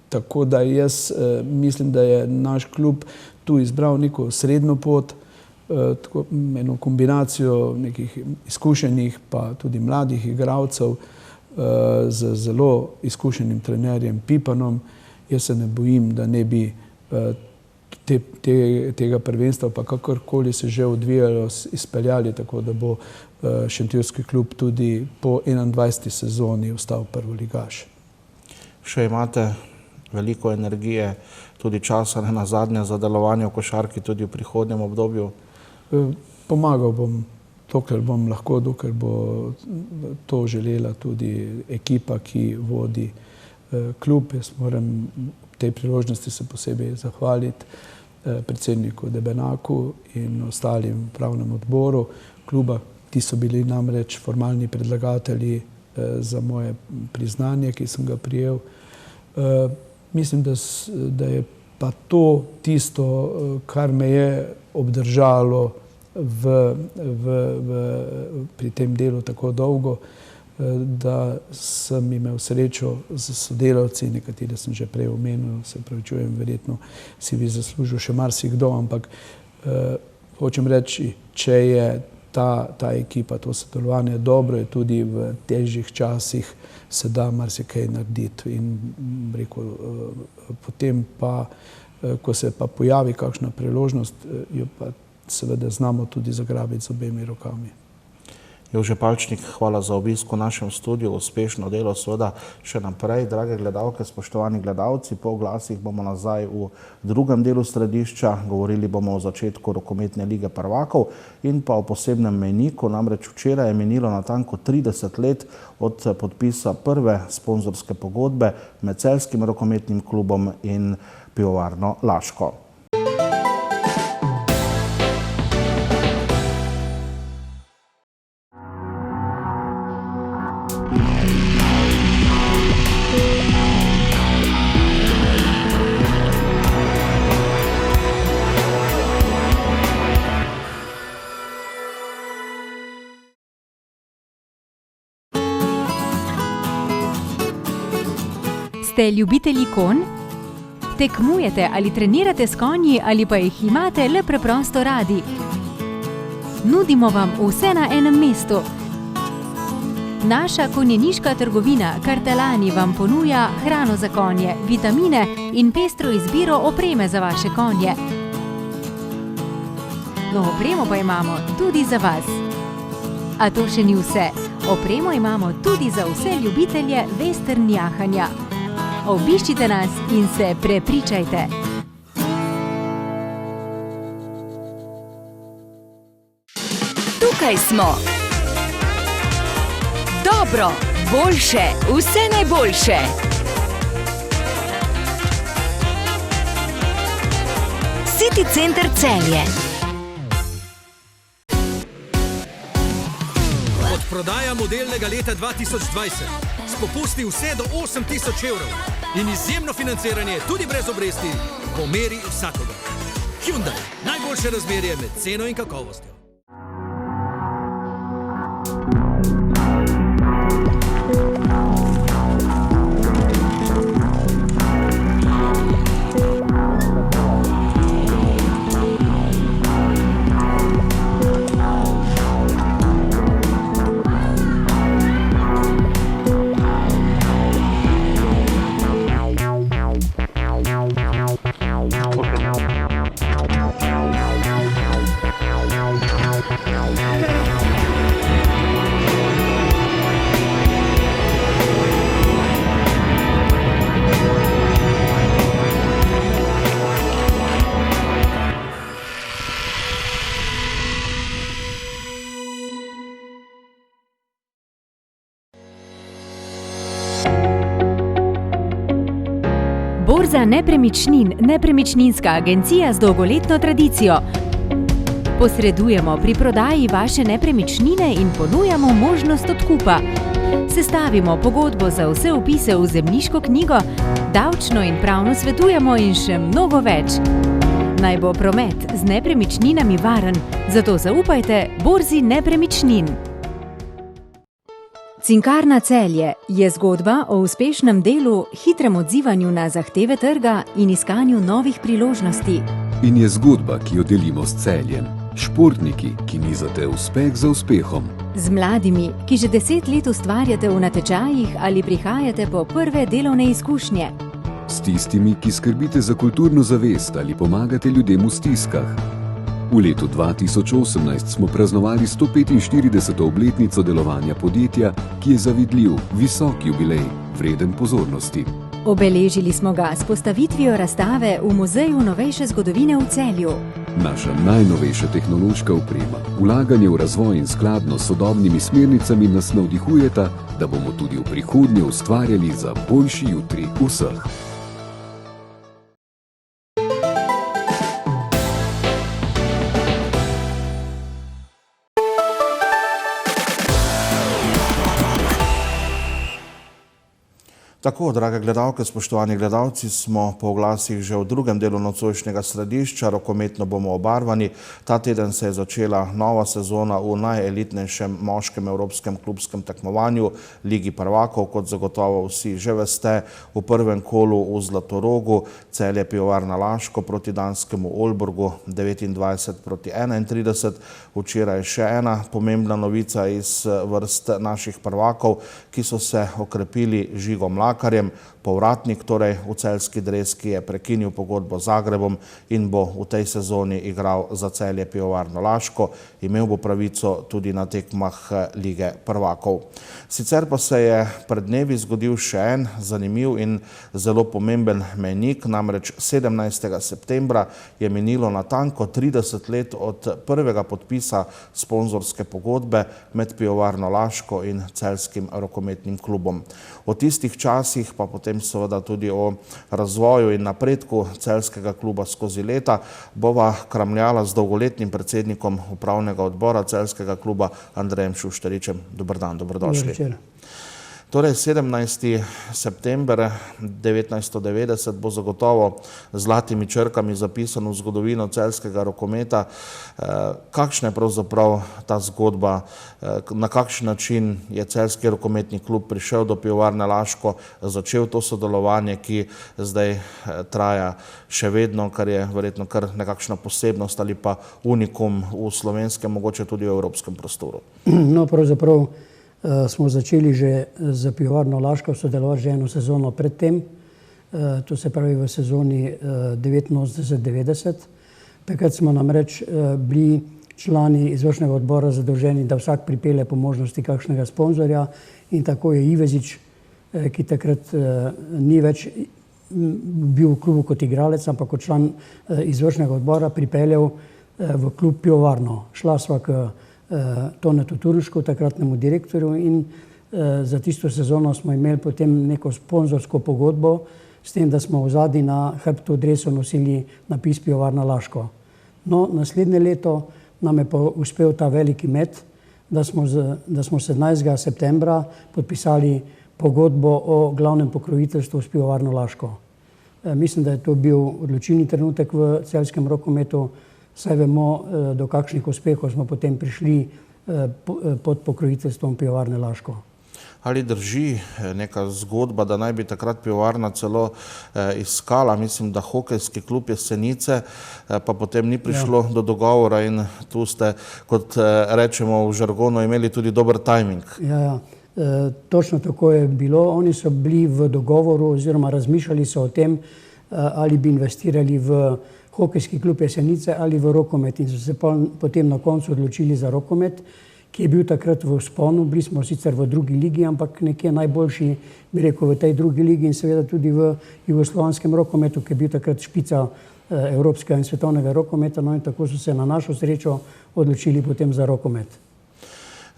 Tako da jaz mislim, da je naš klub tu izbral neko srednjo pot, eno kombinacijo nekih izkušenih pa tudi mladih igralcev, z zelo izkušenim trenerjem Pipanom. Jaz se ne bojim, da ne bi tega prvenstva, pa kakorkoli se že odvijalo, izpeljali, tako da bo šentjurski klub tudi po 21. sezoni ostal prvoligaš. Še imate veliko energije, tudi časa nenazadnje za delovanje v košarki tudi v prihodnjem obdobju? Pomagal bom, dokler bom lahko, dokler bo to želela tudi ekipa, ki vodi klub. Jaz moram v tej priložnosti se posebej zahvaliti predsedniku Debenaku in ostalim pravnem odboru kluba. Ti so bili namreč formalni predlagatelji za moje priznanje, ki sem ga prijel. Mislim, da je pa to tisto, kar me je obdržalo pri tem delu tako dolgo, da sem imel srečo z sodelavci, nekatere sem že prej omenil, se pravičujem, verjetno si bi zaslužil še marsikdo, ampak hočem reči, če je ta ekipa, to sodelovanje dobro, je tudi v težjih časih se da marsikaj narediti. In rekel, potem pa, ko se pa pojavi kakšna priložnost, jo pa seveda znamo tudi zagrabiti z obemi rokami. Jože Palčnik, hvala za obisk v našem studiu, uspešno delo seveda še naprej. Drage gledalke, spoštovani gledalci, po oglasih bomo nazaj v drugem delu središča, govorili bomo o začetku rokometne lige prvakov in pa o posebnem mejniku, namreč včeraj je minilo natanko 30 let od podpisa prve sponzorske pogodbe med celjskim rokometnim klubom in Pivovarno Laško. Ste ljubitelji konj? Tekmujete ali trenirate s konji ali pa jih imate le preprosto radi? Nudimo vam vse na enem mestu. Naša konjeniška trgovina Kartelani vam ponuja hrano za konje, vitamine in pestro izbiro opreme za vaše konje. No, opremo pa imamo tudi za vas. A to še ni vse. Opremo imamo tudi za vse ljubitelje western jahanja. Obiščite nas in se prepričajte. Tukaj smo. Dobro, boljše, vse najboljše. City Center Celje. Prodaja modelnega leta 2020. S popusti vse do 8.000 evrov. In izjemno financiranje, tudi brez obresti, po meri vsakoga. Hyundai. Najboljše razmerje med ceno in kakovostjo. Borza nepremičnin, nepremičninska agencija z dolgoletno tradicijo. Posredujemo pri prodaji vaše nepremičnine in ponujamo možnost odkupa. Sestavimo pogodbo za vse vpise v zemljiško knjigo, davčno in pravno svetujemo in še mnogo več. Naj bo promet z nepremičninami varen, zato zaupajte Borzi nepremičnin. Cinkarna Celje je zgodba o uspešnem delu, hitrem odzivanju na zahteve trga in iskanju novih priložnosti. In je zgodba, ki jo delimo s Celjem. Športniki, ki nizate uspeh za uspehom. Z mladimi, ki že 10 let ustvarjate v natečajih ali prihajate po prve delovne izkušnje. S tistimi, ki skrbite za kulturno zavest ali pomagate ljudem v stiskah. V letu 2018 smo praznovali 145. obletnico delovanja podjetja, ki je zavidljiv, visok jubilej, vreden pozornosti. Obeležili smo ga s postavitvijo razstave v Muzeju novejše zgodovine v Celju. Naša najnovejša tehnološka oprema, vlaganje v razvoj in skladno s sodobnimi smernicami nas navdihujeta, da bomo tudi v prihodnje ustvarjali za boljši jutri vseh. Tako, drage gledalke, spoštovani gledalci, smo po oglasih že v drugem delu nocojšnjega središča, rokometno bomo obarvani. Ta teden se je začela nova sezona v najelitnejšem moškem evropskem klubskem tekmovanju, Ligi prvakov, kot zagotovo vsi že veste, v prvem kolu v Zlatorogu, Celje Pivovarna Laško proti danskemu Olborgu 29-31. Včeraj še ena pomembna novica iz vrst naših prvakov, ki so se okrepili Žigo Mladić, Mlakarjem, povratnik torej v celjski dres, ki je prekinil pogodbo z Zagrebom in bo v tej sezoni igral za Celje Pivovarno Laško. Imel bo pravico tudi na tekmah Lige prvakov. Sicer pa se je pred dnevi zgodil še en zanimiv in zelo pomemben mejnik, namreč 17. septembra je minilo natanko 30 let od prvega podpisa sponzorske pogodbe med Pivovarno Laško in Celjskim rokometnim klubom. O tistih časih, pa potem seveda tudi o razvoju in napredku celjskega kluba skozi leta, bova kramljala z dolgoletnim predsednikom upravnega odbora celjskega kluba Andrejem Šušteričem. Dober dan, dobrodošli. Torej, 17. september 1990 bo zagotovo zlatimi črkami zapisan v zgodovino celjskega rokometa. Kakšna je pravzaprav ta zgodba, na kakšen način je Celjski rokometni klub prišel do Pivovarne Laško, začel to sodelovanje, ki zdaj traja še vedno, kar je verjetno kar nekakšna posebnost ali pa unikum v slovenskem, mogoče tudi v evropskem prostoru? No, pravzaprav smo začeli že z Pivovarno Laško sodelovati že eno sezono predtem, to se pravi v sezoni 89-90. Takrat smo namreč bili člani izvršnega odbora zadolženi, da vsak pripelje po možnosti kakšnega sponzorja, in tako je Ivezič, ki takrat ni več bil v klubu kot igralec, ampak kot član izvršnega odbora, pripeljal v klub Pivovarno. Šla sva k Tonetu Turnšku, takratnemu direktorju, in za tisto sezono smo imeli potem neko sponzorsko pogodbo, s tem, da smo v zadnji na hrbtu dresu nosili napis Pivovarna Laško. No, naslednje leto nam je pa uspel ta veliki met, da smo 17. septembra podpisali pogodbo o glavnem pokroviteljstvu s Pivovarno Laško. Mislim, da je to bil odločilni trenutek v celjskem rokometu, saj vemo, do kakšnih uspehov smo potem prišli pod pokroviteljstvom Pivovarne Laško. Ali drži neka zgodba, da naj bi takrat pivovarna celo iskala, mislim, da hokejski klub Jesenice, pa potem ni prišlo do dogovora in tu ste, kot rečemo v žargonu, imeli tudi dober tajming? Ja, točno tako je bilo. Oni so bili v dogovoru oziroma razmišljali so o tem, ali bi investirali v hokejski klub Jesenice ali v rokomet, in so se potem na koncu odločili za rokomet, ki je bil takrat v vzponu. Bili smo sicer v drugi ligi, ampak nekje najboljši, bi rekel, v tej drugi ligi in seveda tudi v jugoslovanskem rokometu, ki je bil takrat špica evropskega in svetovnega rokometa, no in tako so se na našo srečo odločili potem za rokomet.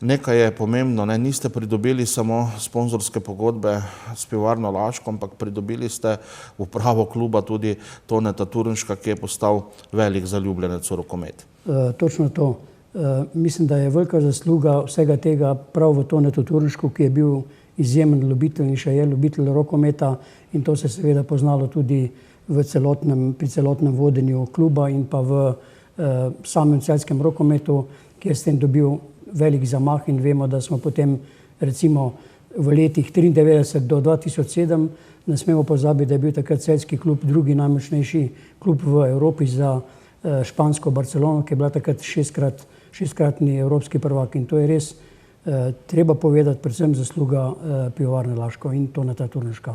Nekaj je pomembno, niste pridobili samo sponzorske pogodbe s Pivovarno Laško, ampak pridobili ste upravo kluba tudi Toneta Turnška, ki je postal velik zaljubljenec v rokomet. Točno to. Mislim, da je velika zasluga vsega tega prav v Tonetu Turnšku, ki je bil izjemen ljubitelj in še je ljubitelj rokometa, in to se seveda poznalo tudi pri celotnem vodenju kluba in pa v samem celjskem rokometu, ki je s tem dobil velik zamah, in vemo, da smo potem recimo v letih 1993 do 2007, ne smemo pozabiti, da je bil takrat celjski klub drugi najmočnejši klub v Evropi za špansko Barcelono, ki je bila takrat šestkratni evropski prvak, in to je res treba povedati, predvsem zasluga Pivovarne Laško in Toneta Turnška.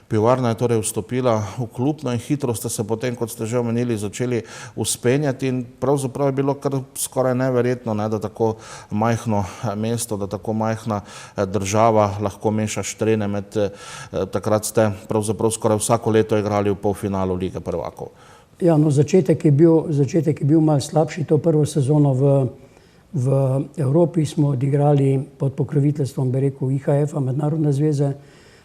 Pivovarna je torej vstopila v klub, no in hitro ste se potem, kot ste že omenili, začeli vzpenjati in pravzaprav je bilo kar skoraj neverjetno, da tako majhno mesto, da tako majhna država lahko meša štrene med, takrat ste pravzaprav skoraj vsako leto igrali v polfinalu Lige prvakov. Ja, no, začetek je bil malo slabši. To prvo sezono v Evropi smo odigrali pod pokroviteljstvom, bi rekel, IHF-a, Mednarodne zveze.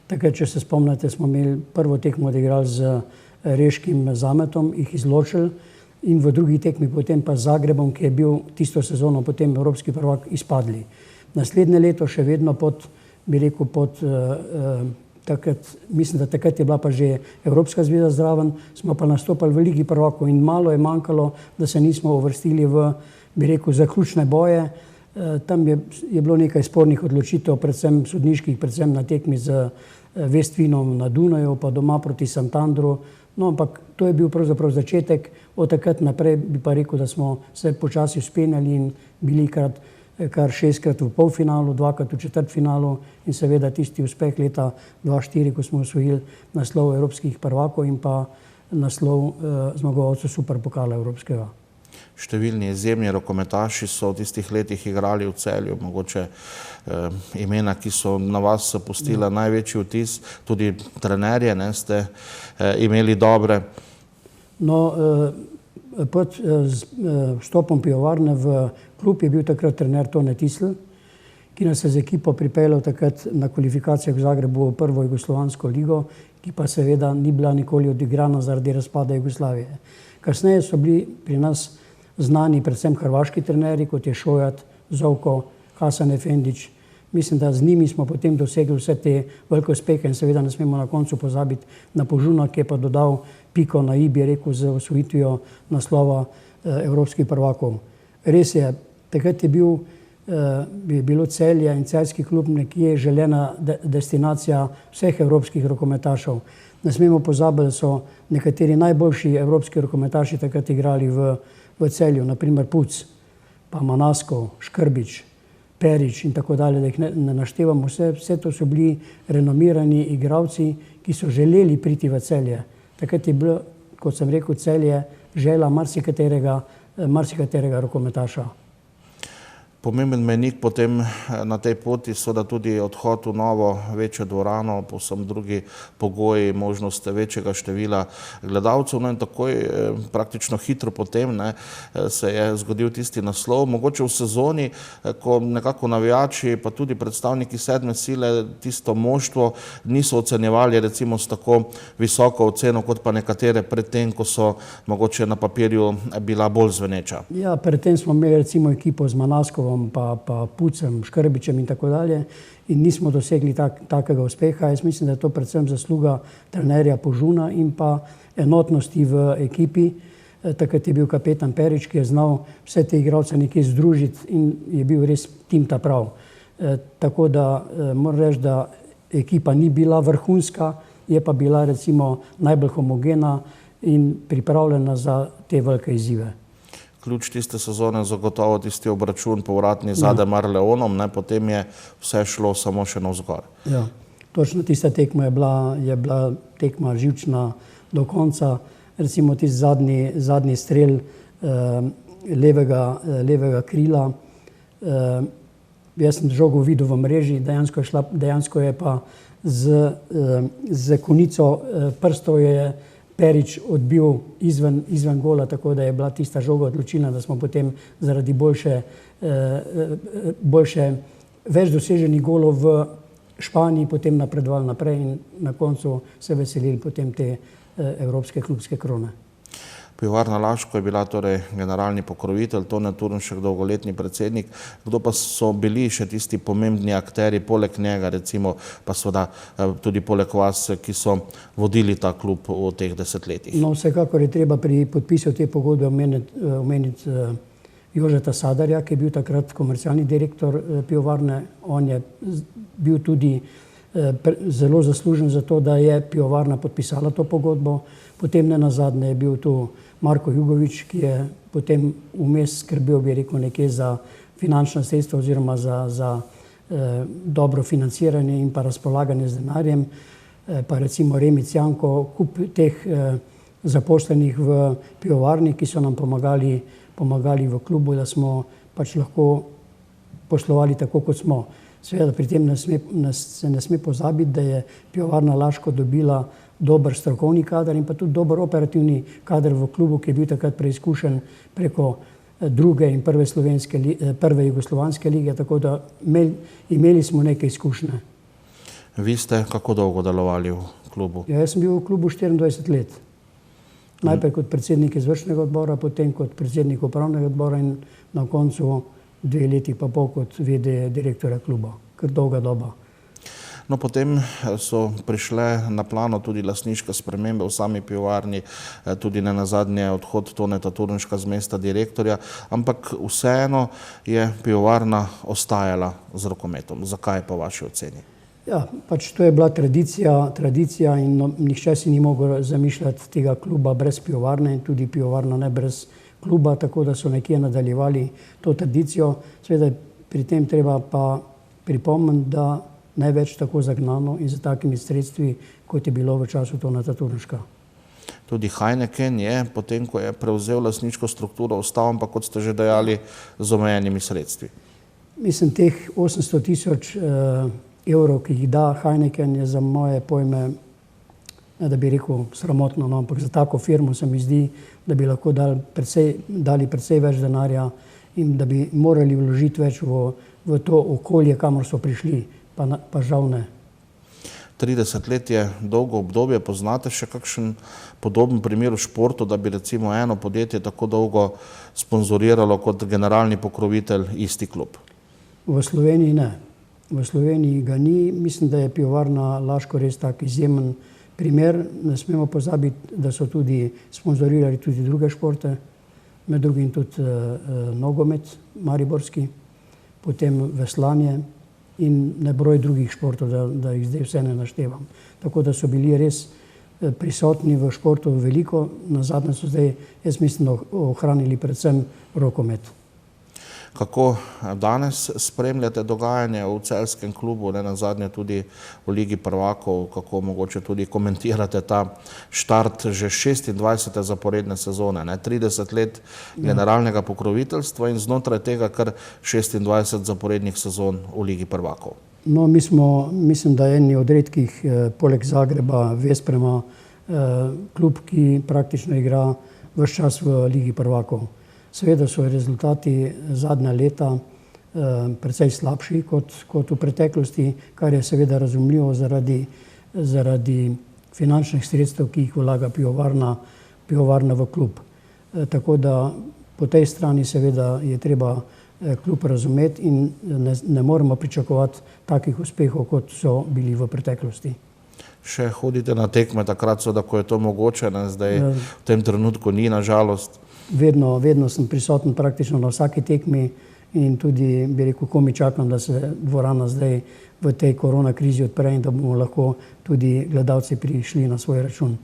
Takrat, če se spomnite, smo imeli prvo tekmo odigrali z Reškim Zametom, jih izločili, in v drugi tekmi potem pa z Zagrebom, ki je bil tisto sezono potem evropski prvak, izpadli. Naslednje leto še vedno mislim, da takrat je bila pa že Evropska zveza zraven, smo pa nastopali v Ligi prvakov in malo je manjkalo, da se nismo uvrstili v, bi rekel, zaključne boje. Tam je bilo nekaj spornih odločitev, predvsem sodniških, predvsem na tekmi z Westvinom na Dunaju, pa doma proti Santandru. No, ampak to je bil pravzaprav začetek. Od takrat naprej bi pa rekel, da smo se počasi vzpenjali in bili krat kar 6-krat v polfinalu, 2-krat v četrtfinalu in seveda tisti uspeh leta 2004, ko smo osvojili naslov evropskih prvakov in pa naslov zmagovalcev superpokala evropskega. Številni izjemni rokometaši so v tistih letih igrali v Celju, mogoče imena, ki so na vas pustila največji vtis, tudi trenerje ste imeli dobre. No, pod vstopom Pivovarne v klub je bil takrat trener Tone Tisl, ki nas je z ekipo pripeljal takrat na kvalifikacijah v Zagrebu v prvo jugoslovansko ligo, ki pa seveda ni bila nikoli odigrana zaradi razpada Jugoslavije. Kasneje so bili pri nas znani predvsem hrvaški trenerji, kot je Šojat, Zovko, Hasan Efendić. Mislim, da z njimi smo potem dosegli vse te velike uspehe in seveda ne smemo na koncu pozabiti na Požuna, ki je pa dodal piko na i, bi rekel, z osvojitvijo naslova evropskih prvakov. Res je, takrat je bilo Celje in celjski klub nekje želena destinacija vseh evropskih rokometašev. Ne smemo pozabiti, da so nekateri najboljši evropski rokometaši takrat igrali v Celju, naprimer Puc, pa Manasko, Škrbić, Perić in tako dalje, da jih ne naštevamo. Vse to so bili renomirani igralci, ki so želeli priti v Celje. Takrat je bilo, kot sem rekel, Celje žela marsikaterega rokometaša. Pomemben mejnik potem na tej poti so da tudi odhod v novo večjo dvorano, povsem drugi pogoji, možnost večjega števila gledalcev. In takoj praktično hitro potem se je zgodil tisti naslov. Mogoče v sezoni, ko nekako navijači pa tudi predstavniki sedme sile tisto moštvo niso ocenjevali recimo s tako visoko oceno kot pa nekatere predtem, ko so mogoče na papirju bila bolj zveneča. Ja, predtem smo imeli recimo ekipo z Manaskovom, pa Pucem, Škrbićem in tako dalje in nismo dosegli takega uspeha. Jaz mislim, da je to predvsem zasluga trenerja Požuna in pa enotnosti v ekipi. Takrat je bil kapetan Perić, ki je znal vse te igralce nekje združiti in je bil res tim ta prav. Tako da moram reči, da ekipa ni bila vrhunska, je pa bila recimo najbolj homogena in pripravljena za te velike izzive. Ključ tiste sezone zagotovo tisti obračun povratni z Adem Leonom, potem je vse šlo samo še navzgor. Ja, točno tista tekma je bila tekma živčna do konca. Recimo tisti zadnji strel levega krila. Jaz sem žogo videl v mreži, dejansko je pa z konico prstov je Perić odbil izven gola, tako da je bila tista žoga odločilna, da smo potem zaradi več doseženih golov v Španiji potem napredovali naprej in na koncu se veselili potem te evropske klubske krone. Pivovarna Laško je bila torej generalni pokrovitelj, Tone Turnšek dolgoletni predsednik. Kdo pa so bili še tisti pomembni akteri poleg njega, recimo pa seveda tudi poleg vas, ki so vodili ta klub v teh desetletjih? No, vsekakor je treba pri podpisu te pogodbe omeniti Jožeta Sadarja, ki je bil takrat komercialni direktor pivovarne. On je bil tudi zelo zaslužen za to, da je pivovarna podpisala to pogodbo. Potem nenazadnje je bil tu Marko Jugović, ki je potem vmes skrbel, bi rekel, nekje za finančna sredstva oziroma za dobro financiranje in pa razpolaganje z denarjem. Pa recimo Remic Janko, kup teh zaposlenih v pivovarni, ki so nam pomagali v klubu, da smo pač lahko poslovali tako, kot smo. Seveda pri tem se ne sme pozabiti, da je pivovarna Laško dobila dober strokovni kader in pa tudi dober operativni kader v klubu, ki je bil takrat preizkušen preko druge in prve jugoslovanske lige, tako da imeli smo neke izkušnje. Vi ste kako dolgo delovali v klubu? Ja, jaz sem bil v klubu 24 let. Najprej kot predsednik izvršnega odbora, potem kot predsednik upravnega odbora in na koncu 2 leti pa pol kot VD direktorja kluba. Kar dolga doba. No, potem so prišle na plano tudi lastniške spremembe v sami pivovarni, tudi nenazadnje odhod Toneta Turnška z mesta direktorja, ampak vseeno je pivovarna ostajala z rokometom. Zakaj po vaši oceni? Ja, pač to je bila tradicija in nihče si ni mogel zamišljati tega kluba brez pivovarne in tudi pivovarna ne brez kluba, tako da so nekje nadaljevali to tradicijo. Seveda Pri tem treba pa pripomniti, da največ tako zagnano in z takimi sredstvi, kot je bilo v času Toneta Turnška. Tudi Heineken je, potem ko je prevzel lastniško strukturo, ostal, ampak kot ste že dejali, z omejenimi sredstvi. Mislim, teh 800 000 evrov, ki jih da Heineken, je za moje pojme, da bi rekel, sramotno, no, ampak za tako firmo se mi zdi, da bi lahko dali precej več denarja in da bi morali vložiti več v to okolje, kamor so prišli, pa žal ne. 30 let je dolgo obdobje, poznate še kakšen podoben primer v športu, da bi recimo eno podjetje tako dolgo sponzoriralo kot generalni pokrovitelj isti klub? V Sloveniji ne. V Sloveniji ga ni. Mislim, da je Pivovarna Laško res tak izjemen primer. Ne smemo pozabiti, da so tudi sponzorirali tudi druge športe, med drugim tudi nogomet, mariborski, potem veslanje in nebroj drugih športov, da jih zdaj vse ne naštevam. Tako da so bili res prisotni v športu veliko, nazadnje so zdaj, jaz mislim, ohranili predvsem rokomet. Kako danes spremljate dogajanje v celjskem klubu, ne nazadnje tudi v Ligi prvakov, kako mogoče tudi komentirate ta štart že 26. zaporedne sezone, 30 let generalnega pokroviteljstva in znotraj tega kar 26 zaporednih sezon v Ligi prvakov? No, mi smo, mislim, da eni od redkih, poleg Zagreba, Vesprema, klub, ki praktično igra ves čas v Ligi prvakov. Seveda so rezultati zadnja leta precej slabši kot v preteklosti, kar je seveda razumljivo zaradi finančnih sredstev, ki jih vlaga pivovarna v klub. Tako da po tej strani seveda je treba klub razumeti in ne moremo pričakovati takih uspehov, kot so bili v preteklosti. Še hodite na tekme takrat, ko je to mogoče, zdaj v tem trenutku ni, na žalost. Vedno sem prisoten praktično na vsaki tekmi in tudi, bi rekel, komaj čakam, da se dvorana zdaj v tej korona krizi odpre in da bomo lahko tudi gledalci prišli na svoj račun.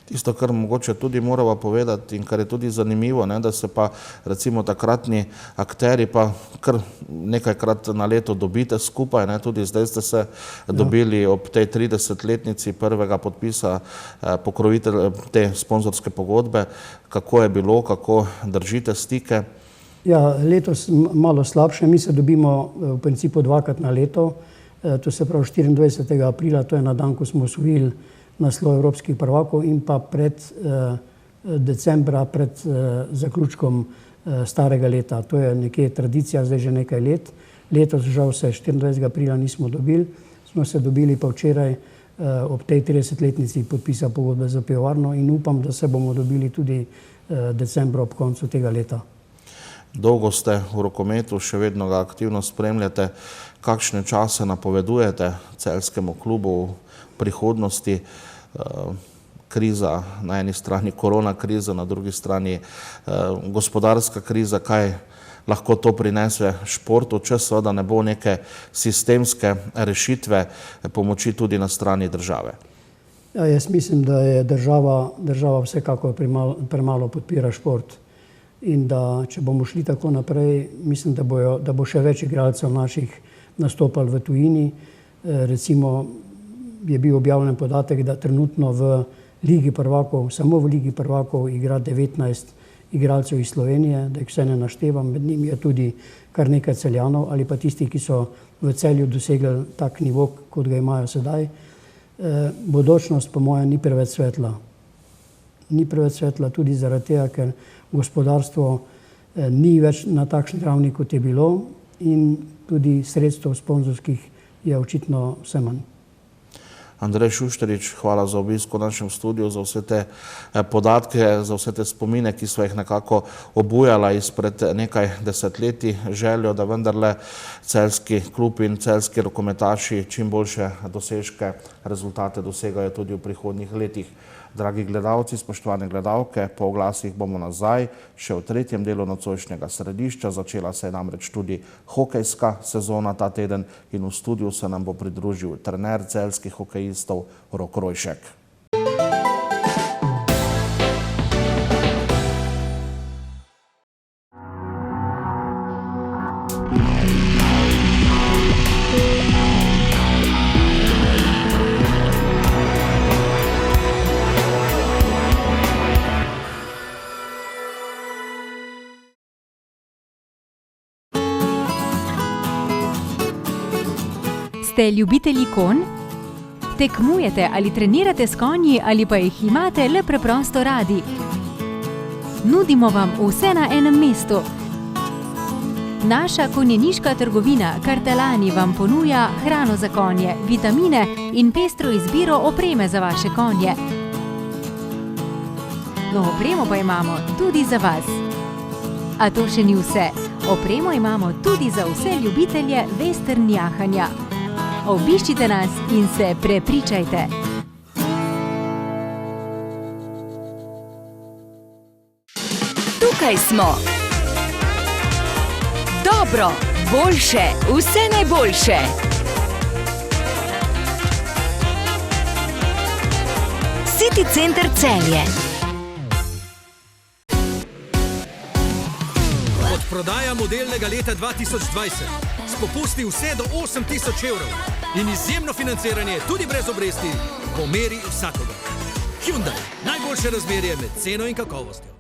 Tisto, kar mogoče tudi morava povedati in kar je tudi zanimivo, da se pa recimo takratni akteri pa kar nekajkrat na leto dobite skupaj, tudi zdaj ste se dobili ob tej 30-letnici prvega podpisa te sponzorske pogodbe. Kako je bilo, kako držite stike? Ja, letos malo slabše, mi se dobimo v principu dvakrat na leto, to se pravi 24. aprila, to je na dan, ko smo osvojili naslov evropskih prvakov in pa decembra pred zaključkom starega leta. To je nekje tradicija zdaj že nekaj let. Letos žal se 24. aprila nismo dobili, smo se dobili pa včeraj ob tej 30-letnici podpisa pogodbe za pivovarno in upam, da se bomo dobili tudi decembra ob koncu tega leta. Dolgo ste v rokometu, še vedno ga aktivno spremljate. Kakšne čase napovedujete celjskemu klubu v prihodnosti? Kriza, na eni strani korona kriza, na drugi strani gospodarska kriza, kaj lahko to prinese športu, če seveda ne bo neke sistemske rešitve pomoči tudi na strani države? Ja, jaz mislim, da je država vsekakor premalo podpira šport in da če bomo šli tako naprej, mislim, da bo še več igralcev naših nastopali v tujini. Recimo je bil objavljen podatek, da trenutno v Ligi prvakov, samo v Ligi prvakov igra 19 igralcev iz Slovenije, da jih vse ne naštevam, med njimi je tudi kar nekaj Celjanov ali pa tisti, ki so v Celju dosegli tak nivo, kot ga imajo sedaj. Bodočnost po mojem ni preveč svetla. Ni preveč svetla tudi zaradi tega, ker gospodarstvo ni več na takšni ravni, kot je bilo in tudi sredstev sponzorskih je očitno vse manj. Andrej Šušterič, hvala za obisk v našem studiu, za vse te podatke, za vse te spomine, ki so jih nekako obujala izpred nekaj desetletij, željo, da vendarle celjski klub in celjski rokometaši čim boljše dosežke, rezultate dosegajo tudi v prihodnjih letih. Dragi gledalci, spoštovane gledalke, po oglasih bomo nazaj še v tretjem delu nocojšnjega središča. Začela se je namreč tudi hokejska sezona ta teden in v studiu se nam bo pridružil trener celjskih hokejistov Rok Rojšek. Ste ljubitelji konj? Tekmujete ali trenirate s konji ali pa jih imate le preprosto radi? Nudimo vam vse na enem mestu. Naša konjeniška trgovina Kartelani vam ponuja hrano za konje, vitamine in pestro izbiro opreme za vaše konje. No, opremo pa imamo tudi za vas. A to še ni vse. Opremo imamo tudi za vse ljubitelje western jahanja. Obiščite nas in se prepričajte. Tukaj smo. Dobro, boljše, vse najboljše. City Center Celje. Prodaja modelnega leta 2020. S popusti vse do 8.000 evrov. In izjemno financiranje tudi brez obresti po meri vsakogar. Hyundai. Najboljše razmerje med ceno in kakovostjo.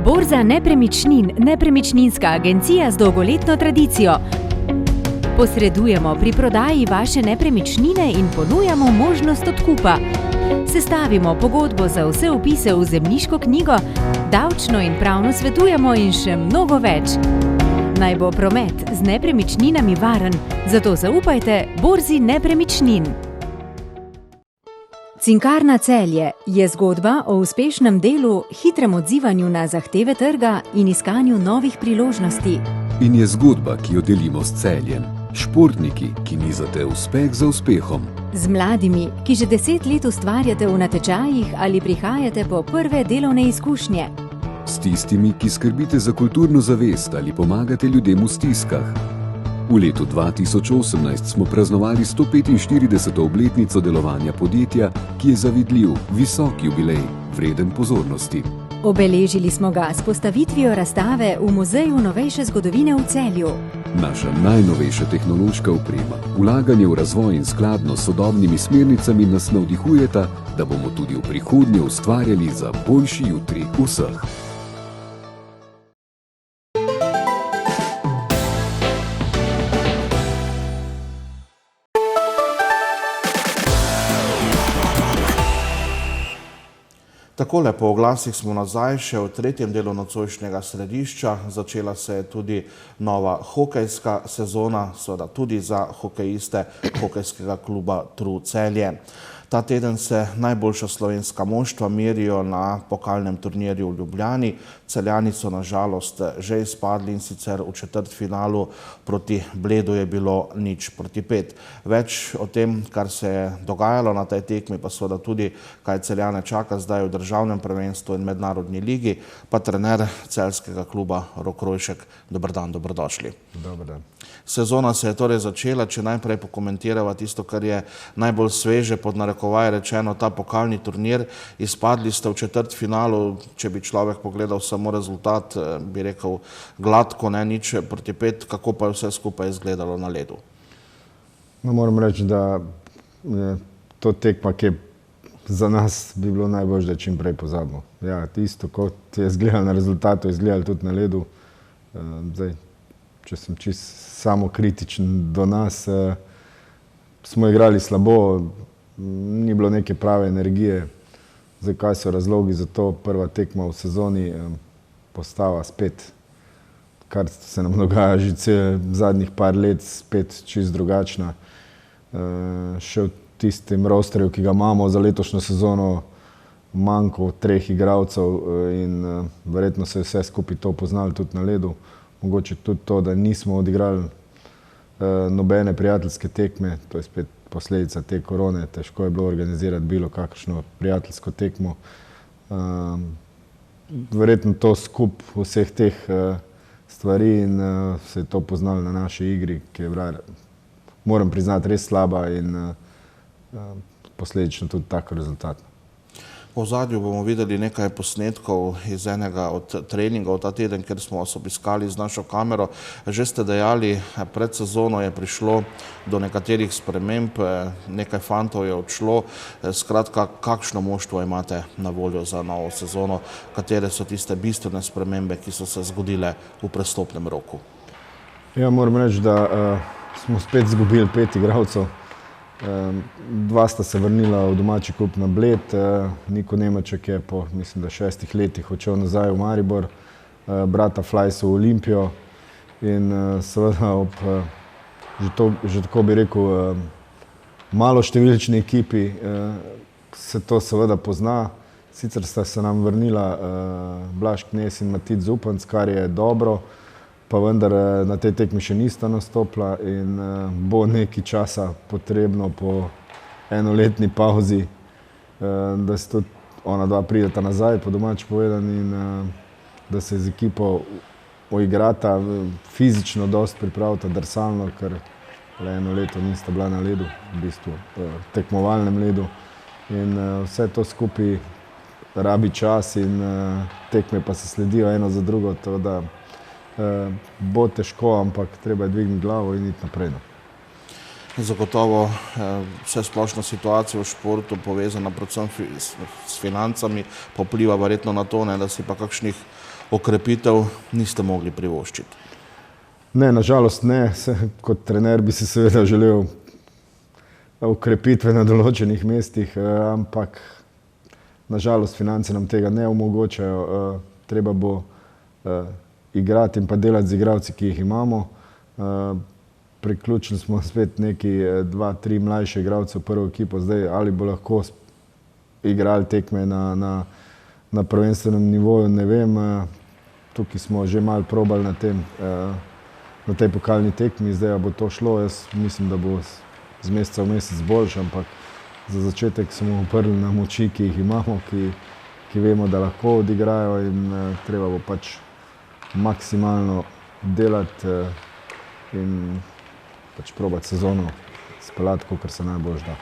Borza nepremičnin, nepremičninska agencija z dolgoletno tradicijo. Posredujemo pri prodaji vaše nepremičnine in ponujamo možnost odkupa. Sestavimo pogodbo za vse vpise v zemljiško knjigo, davčno in pravno svetujemo in še mnogo več. Naj bo promet z nepremičninami varen, zato zaupajte Borzi nepremičnin. Cinkarna Celje je zgodba o uspešnem delu, hitrem odzivanju na zahteve trga in iskanju novih priložnosti. In je zgodba, ki jo delimo s Celjem. Športniki, ki nizate uspeh za uspehom. Z mladimi, ki že 10 let ustvarjate v natečajih ali prihajate po prve delovne izkušnje. S tistimi, ki skrbite za kulturno zavest ali pomagate ljudem v stiskah. V letu 2018 smo praznovali 145. obletnico delovanja podjetja, ki je zavidljiv, visok jubilej, vreden pozornosti. Obeležili smo ga s postavitvijo razstave v Muzeju novejše zgodovine v Celju. Naša najnovejša tehnološka oprema, vlaganje v razvoj in skladno s sodobnimi smernicami nas navdihujeta, da bomo tudi v prihodnje ustvarjali za boljši jutri vseh. Takole po oglasih smo nazaj še v tretjem delu nocojšnjega središča. Začela se je tudi nova hokejska sezona, seveda tudi za hokejiste hokejskega kluba Tru Celje. Ta teden se najboljša slovenska moštva merijo na pokalnem turnirju v Ljubljani. Celjani so na žalost že izpadli in sicer v četrtfinalu proti Bledu je bilo 0:5. Več o tem, kar se je dogajalo na tej tekmi, pa seveda tudi, kaj Celjane čaka zdaj v državnem prvenstvu in mednarodni ligi, pa trener celjskega kluba Rok Rojšek. Dober dan, dobrodošli. Dober dan. Sezona se je torej začela, če najprej pokomentirava tisto, kar je najbolj sveže, pod narekovaj rečeno, ta pokalni turnir. Izpadli ste v četrtfinalu, če bi človek pogledal samo rezultat, bi rekel gladko, ne 0:5, kako pa je vse skupaj izgledalo na ledu? No, moram reči, da to tekma, ki je za nas bi bilo najbolj, da čim prej pozabimo. Ja, tisto, kot je izgledalo na rezultatu, je izgledalo tudi na ledu. Zdaj, če sem čisto samokritičen do nas, smo igrali slabo, ni bilo neke prave energije. Zdaj, kaj so razlogi za to? Prva tekma v sezoni, postava spet, kar se nam dogaja že zadnjih par let, spet čisto drugačna. Še v tistem rosterju, ki ga imamo za letošnjo sezono, manjko 3 igralcev in verjetno se je vse skupaj to poznali tudi na ledu. Mogoče tudi to, da nismo odigrali nobene prijateljske tekme, to je spet posledica te korone, težko je bilo organizirati bilo kakšno prijateljsko tekmo. Verjetno to skup vseh teh stvari in se je to poznalo na naši igri, ki je, moram priznati, res slaba in posledično tudi tako rezultat. V ozadju bomo videli nekaj posnetkov iz enega od treningov ta teden, kjer smo vas obiskali z našo kamero. Že ste dejali, pred sezono je prišlo do nekaterih sprememb, nekaj fantov je odšlo. Skratka, kakšno moštvo imate na voljo za novo sezono? Katere so tiste bistvene spremembe, ki so se zgodile v prestopnem roku? Ja, moram reči, da smo spet izgubili 5 igralcev. 2 sta se vrnila v domači klub na Bled, Niko Nemaček je po, mislim, da 6 letih odšel nazaj v Maribor, brata Flajs v Olimpijo in seveda ob, že tako bi rekel, maloštevilčni ekipi se to seveda pozna. Sicer sta se nam vrnila Blaž Knez in Matic Zupanc, kar je dobro, pa vendar na tej tekmi še nista nastopila in bo nekaj časa potrebno po enoletni pauzi, da se tudi ona dva prideta nazaj, po domače povedano, in da se z ekipo uigrata, fizično dosti pripravita, drsalno, ker le eno leto nista bila na ledu, v bistvu tekmovalnem ledu. In vse to skupaj rabi čas in tekme pa se sledijo eno za drugo, tako da bo težko, ampak treba je dvigniti glavo in iti naprej. Zagotovo vse splošna situacija v športu povezana predvsem s financami, pa vpliva verjetno na to, da si pa kakšnih okrepitev niste mogli privoščiti. Ne, nažalost ne. Kot trener bi si seveda želel okrepitve na določenih mestih, ampak nažalost finance nam tega ne omogočajo. Treba bo igrati in pa delati z igralci, ki jih imamo. Priključili smo spet neki 2-3 mlajše igralce v prvo ekipo. Zdaj, ali bo lahko igrali tekme na prvenstvenem nivoju, ne vem. Tukaj smo že malo probali na tej pokalni tekmi, zdaj bo to šlo. Jaz mislim, da bo z meseca v mesec boljše, ampak za začetek smo uprli na moči, ki jih imamo, ki vemo, da lahko odigrajo, in treba bo pač maksimalno delati in pač probati sezono speljati, kakor se najbolj da.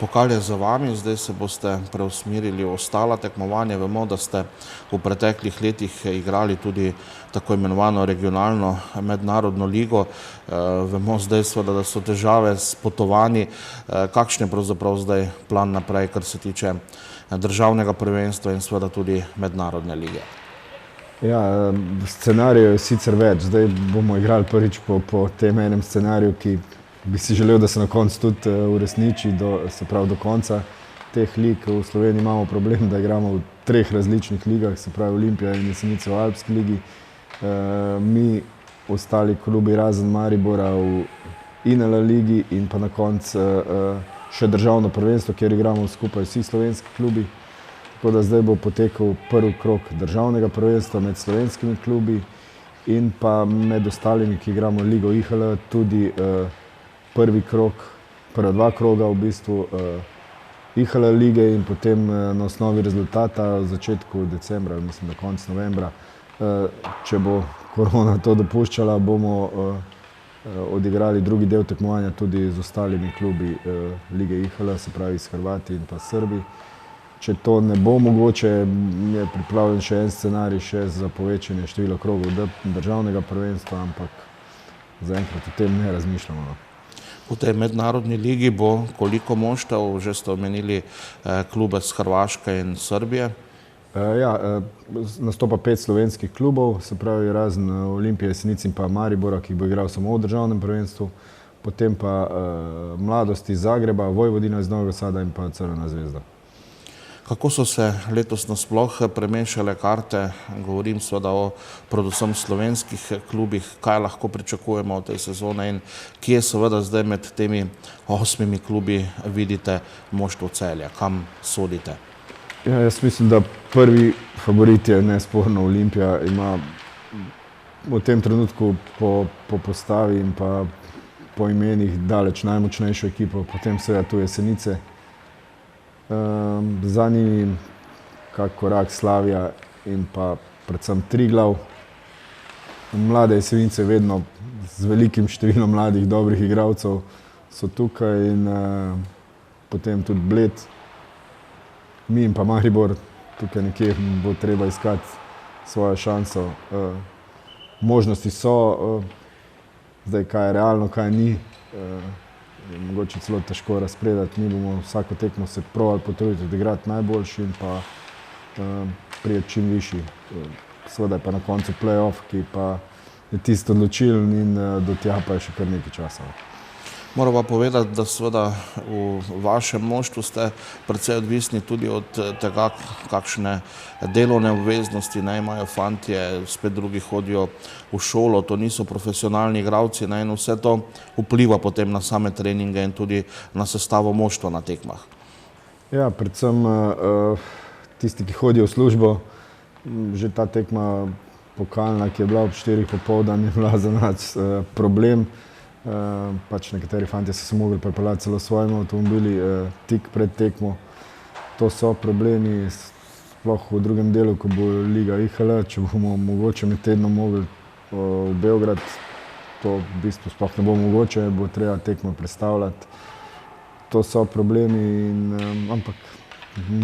Pokal je za vami, zdaj se boste preusmerili v ostala tekmovanja. Vemo, da ste v preteklih letih igrali tudi tako imenovano regionalno mednarodno ligo. Vemo zdaj seveda, da so težave s potovanji. Kakšen je pravzaprav zdaj plan naprej, kar se tiče državnega prvenstva in seveda tudi mednarodne lige? Ja, scenarijev je sicer več. Zdaj bomo igrali prvič po tem enem scenariju, ki bi si želel, da se na koncu tudi uresniči, se pravi do konca teh lig. V Sloveniji imamo problem, da igramo v 3 različnih ligah, se pravi Olimpija in Jesenice v Alpski ligi. Mi ostali klubi razen Maribora v INL ligi in pa na koncu še državno prvenstvo, kjer igramo skupaj vsi slovenski klubi. Tako da zdaj bo potekal prvi krog državnega prvenstva med slovenskimi klubi in pa med ostalimi, ki igramo Ligo IHL, tudi prvi krog, prva 2 kroga v bistvu IHL lige in potem na osnovi rezultata v začetku decembra, mislim, da konec novembra, če bo korona to dopuščala, bomo odigrali drugi del tekmovanja tudi z ostalimi klubi Lige IHL, se pravi s Hrvati in pa Srbi. Če to ne bo mogoče, je pripravljen še en scenarij še za povečanje števila krogov državnega prvenstva, ampak zaenkrat o tem ne razmišljamo. V tej mednarodni ligi bo koliko moštev? Že ste omenili klube z Hrvaške in Srbije. Ja, nastopa 5 slovenskih klubov, se pravi razen Olimpije, Jesenic in pa Maribora, ki bo igral samo v državnem prvenstvu, potem pa Mladosti iz Zagreba, Vojvodina iz Novega Sada in pa Crvena zvezda. Kako so se letos nasploh premešale karte? Govorim seveda o predvsem slovenskih klubih. Kaj lahko pričakujemo od tej sezone in kje seveda zdaj med temi 8 klubi vidite moštvo Celja? Kam sodite? Ja, jaz mislim, da prvi favorit je nesporno Olimpija. Ima v tem trenutku po postavi in pa po imenih daleč najmočnejšo ekipo, potem seveda tu Jesenice. Za njimi kak korak Slavija in pa predvsem Triglav. Mlade Jesenice vedno z velikim številom mladih dobrih igralcev so tukaj in potem tudi Bled. Mi in pa Maribor, tukaj nekje bo treba iskati svojo šanso. Možnosti so, zdaj kaj je realno, kaj ni, mogoče celo težko razpredati. Mi bomo vsako tekmo se probali potruditi odigrati najboljši in pa prijeti čim višji. Seveda je pa na koncu play-off, ki pa je tisto odločilen in do tja pa je še kar nekaj časa. Moram pa povedati, da seveda v vašem moštvu ste precej odvisni tudi od tega, kakšne delovne obveznosti imajo fantje, spet drugi hodijo v šolo, to niso profesionalni igralci in vse to vpliva potem na same treninge in tudi na sestavo moštva na tekmah. Ja, predvsem tisti, ki hodijo v službo, že ta tekma pokalna, ki je bila ob 4 popoldan, je bila za nas problem. Pač nekateri fantje so se mogli pripeljati celo s svojimi avtomobili tik pred tekmo. To so problemi, sploh v drugem delu, ko bo Liga IHL, če bomo mogoče med tednom mogli v Beograd, to v bistvu sploh ne bo mogoče, bo treba tekmo predstavljati. To so problemi, ampak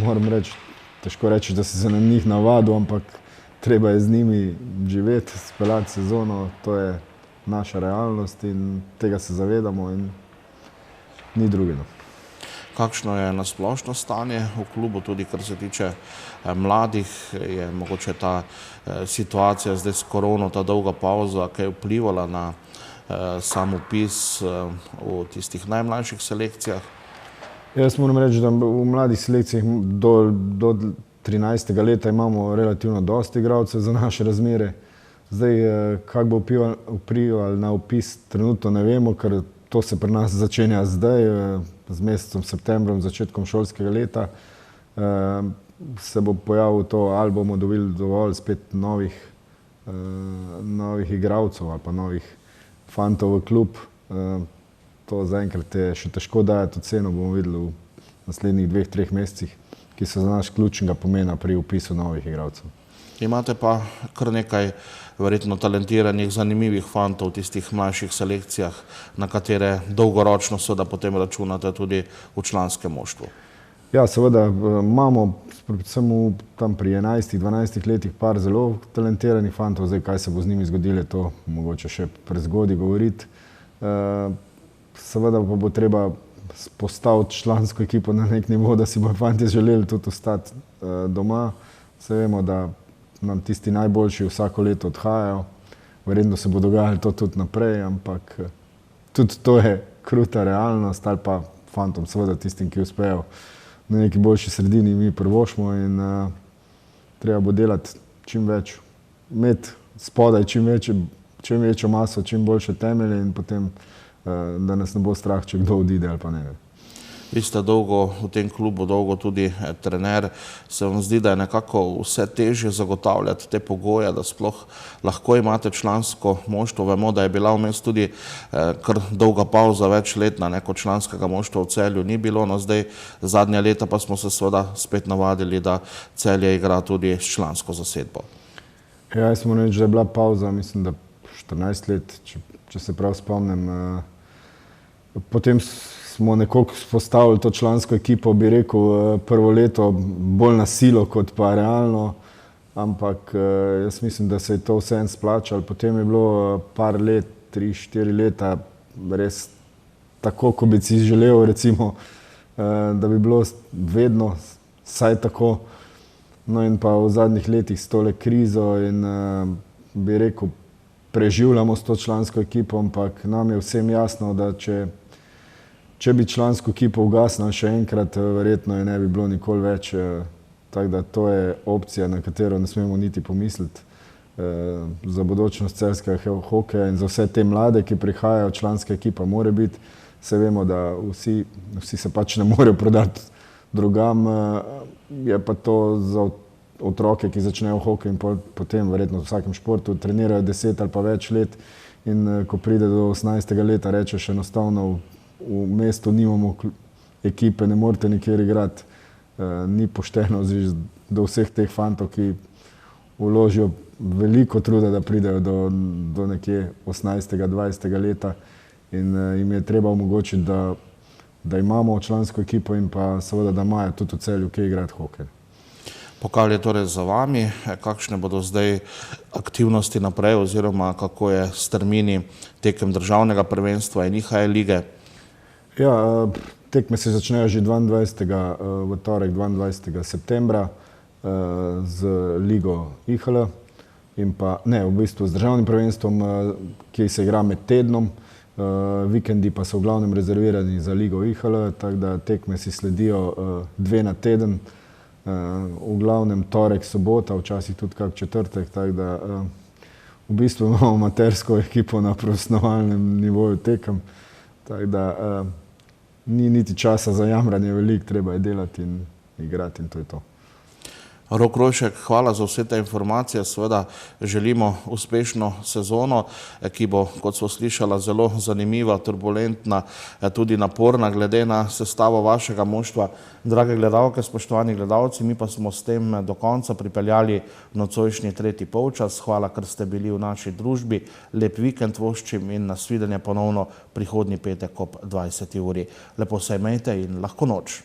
moram reči, težko reči, da si se na njih navadil, ampak treba je z njimi živeti, speljati sezono, to je naša realnost in tega se zavedamo in ni drugega. Kakšno je nasplošno stanje v klubu, tudi kar se tiče mladih, je mogoče ta situacija zdaj s korono, ta dolga pauza, kaj je vplivala na sam vpis v tistih najmlajših selekcijah? Jaz moram reči, da v mladih selekcijah do 13. leta imamo relativno dosti igralcev za naše razmere. Zdaj, kako bo vplival na vpis, trenutno ne vemo, ker to se pri nas začenja zdaj, z mesecem septembrom, začetkom šolskega leta. Se bo pojavil to, ali bomo dobili dovolj spet novih igralcev ali pa novih fantov v klub. To zaenkrat je še težko dajati oceno, bomo videli v naslednjih 2-3 mesecih, ki so za nas ključnega pomena pri vpisu novih igralcev. Imate pa kar nekaj verjetno talentiranih, zanimivih fantov v tistih mlajših selekcijah, na katere dolgoročno seveda potem računate tudi v članskem moštvu. Ja, seveda imamo predvsem tam pri 11-12 letih par zelo talentiranih fantov, zdaj kaj se bo z njimi zgodilo, to mogoče še prezgodaj govoriti. Seveda pa bo treba postaviti člansko ekipo na nek nivo, da si bodo fantje želeli tudi ostati doma. Se vemo, da nam tisti najboljši vsako leto odhajajo, verjetno se bo dogajalo to tudi naprej, ampak tudi to je kruta realnost, ali pa fantom, seveda tistim, ki uspejo na neki boljši sredini, mi privošmo in treba bo delati čim več, imeti spodaj čim večjo maso, čim boljše temelje in potem, da nas ne bo strah, če kdo odide ali pa ne. Vi ste dolgo v tem klubu, dolgo tudi trener. Se vam zdi, da je nekako vse težje zagotavljati te pogoje, da sploh lahko imate člansko moštvo? Vemo, da je bila vmes tudi kar dolga pauza, večletna, kot članskega moštva v Celju ni bilo, no zdaj zadnja leta pa smo se seveda spet navadili, da Celje igra tudi s člansko zasedbo. Ja, jaz moram reči, da je bila pauza, mislim, da 14 let, če se prav spomnim. Potem smo nekoliko postavili to člansko ekipo, bi rekel, prvo leto bolj na silo kot pa realno, ampak jaz mislim, da se je to vseeno splačalo. Potem je bilo par let, 3-4 leta res tako, ko bi si želel, recimo, da bi bilo vedno vsaj tako. No in pa v zadnjih letih s tole krizo in bi rekel, preživljamo s to člansko ekipo, ampak nam je vsem jasno, da če bi člansko ekipo ugasnili še enkrat, verjetno je ne bi bilo nikoli več. Tako da to je opcija, na katero ne smemo niti pomisliti. Za bodočnost celjskega hokeja in za vse te mlade, ki prihajajo, članska ekipa mora biti. Se vemo, da vsi se pač ne morejo prodati drugam, je pa to za otroke, ki začnejo hokej in potem verjetno v vsakem športu trenirajo 10 ali pa več let in ko pride do 18. leta, rečeš enostavno v mestu nimamo ekipe, ne morete nikjer igrati, ni pošteno do vseh teh fantov, ki vložijo veliko truda, da pridejo do nekje 18. 20. leta in jim je treba omogočiti, da imamo člansko ekipo in pa seveda, da imajo tudi v Celju kje igrati hokej. Pokal je torej za vami, kakšne bodo zdaj aktivnosti naprej oziroma kako je s termini tekem državnega prvenstva in IHL lige? Ja, tekme se začnejo že 22. v torek 22. septembra z ligo IHL in pa, ne, v bistvu z državnim prvenstvom, ki se igra med tednom, vikendi pa so v glavnem rezervirani za ligo IHL, tako da tekme si sledijo 2 na teden, v glavnem torek, sobota, včasih tudi kak četrtek, tako da v bistvu imamo amatersko ekipo na profesionalnem nivoju tekem, tako da ni niti časa za jamranje veliko, treba je delati in igrati in to je to. Rok Rojšek, hvala za vse te informacije, seveda želimo uspešno sezono, ki bo, kot smo slišala, zelo zanimiva, turbulentna, tudi naporna glede na sestavo vašega moštva. Drage gledalke, spoštovani gledalci, mi pa smo s tem do konca pripeljali nocojšnji tretji polčas. Hvala, ker ste bili v naši družbi. Lep vikend voščim in nasvidenje ponovno prihodnji petek ob 20. uri. Lepo se imejte in lahko noč.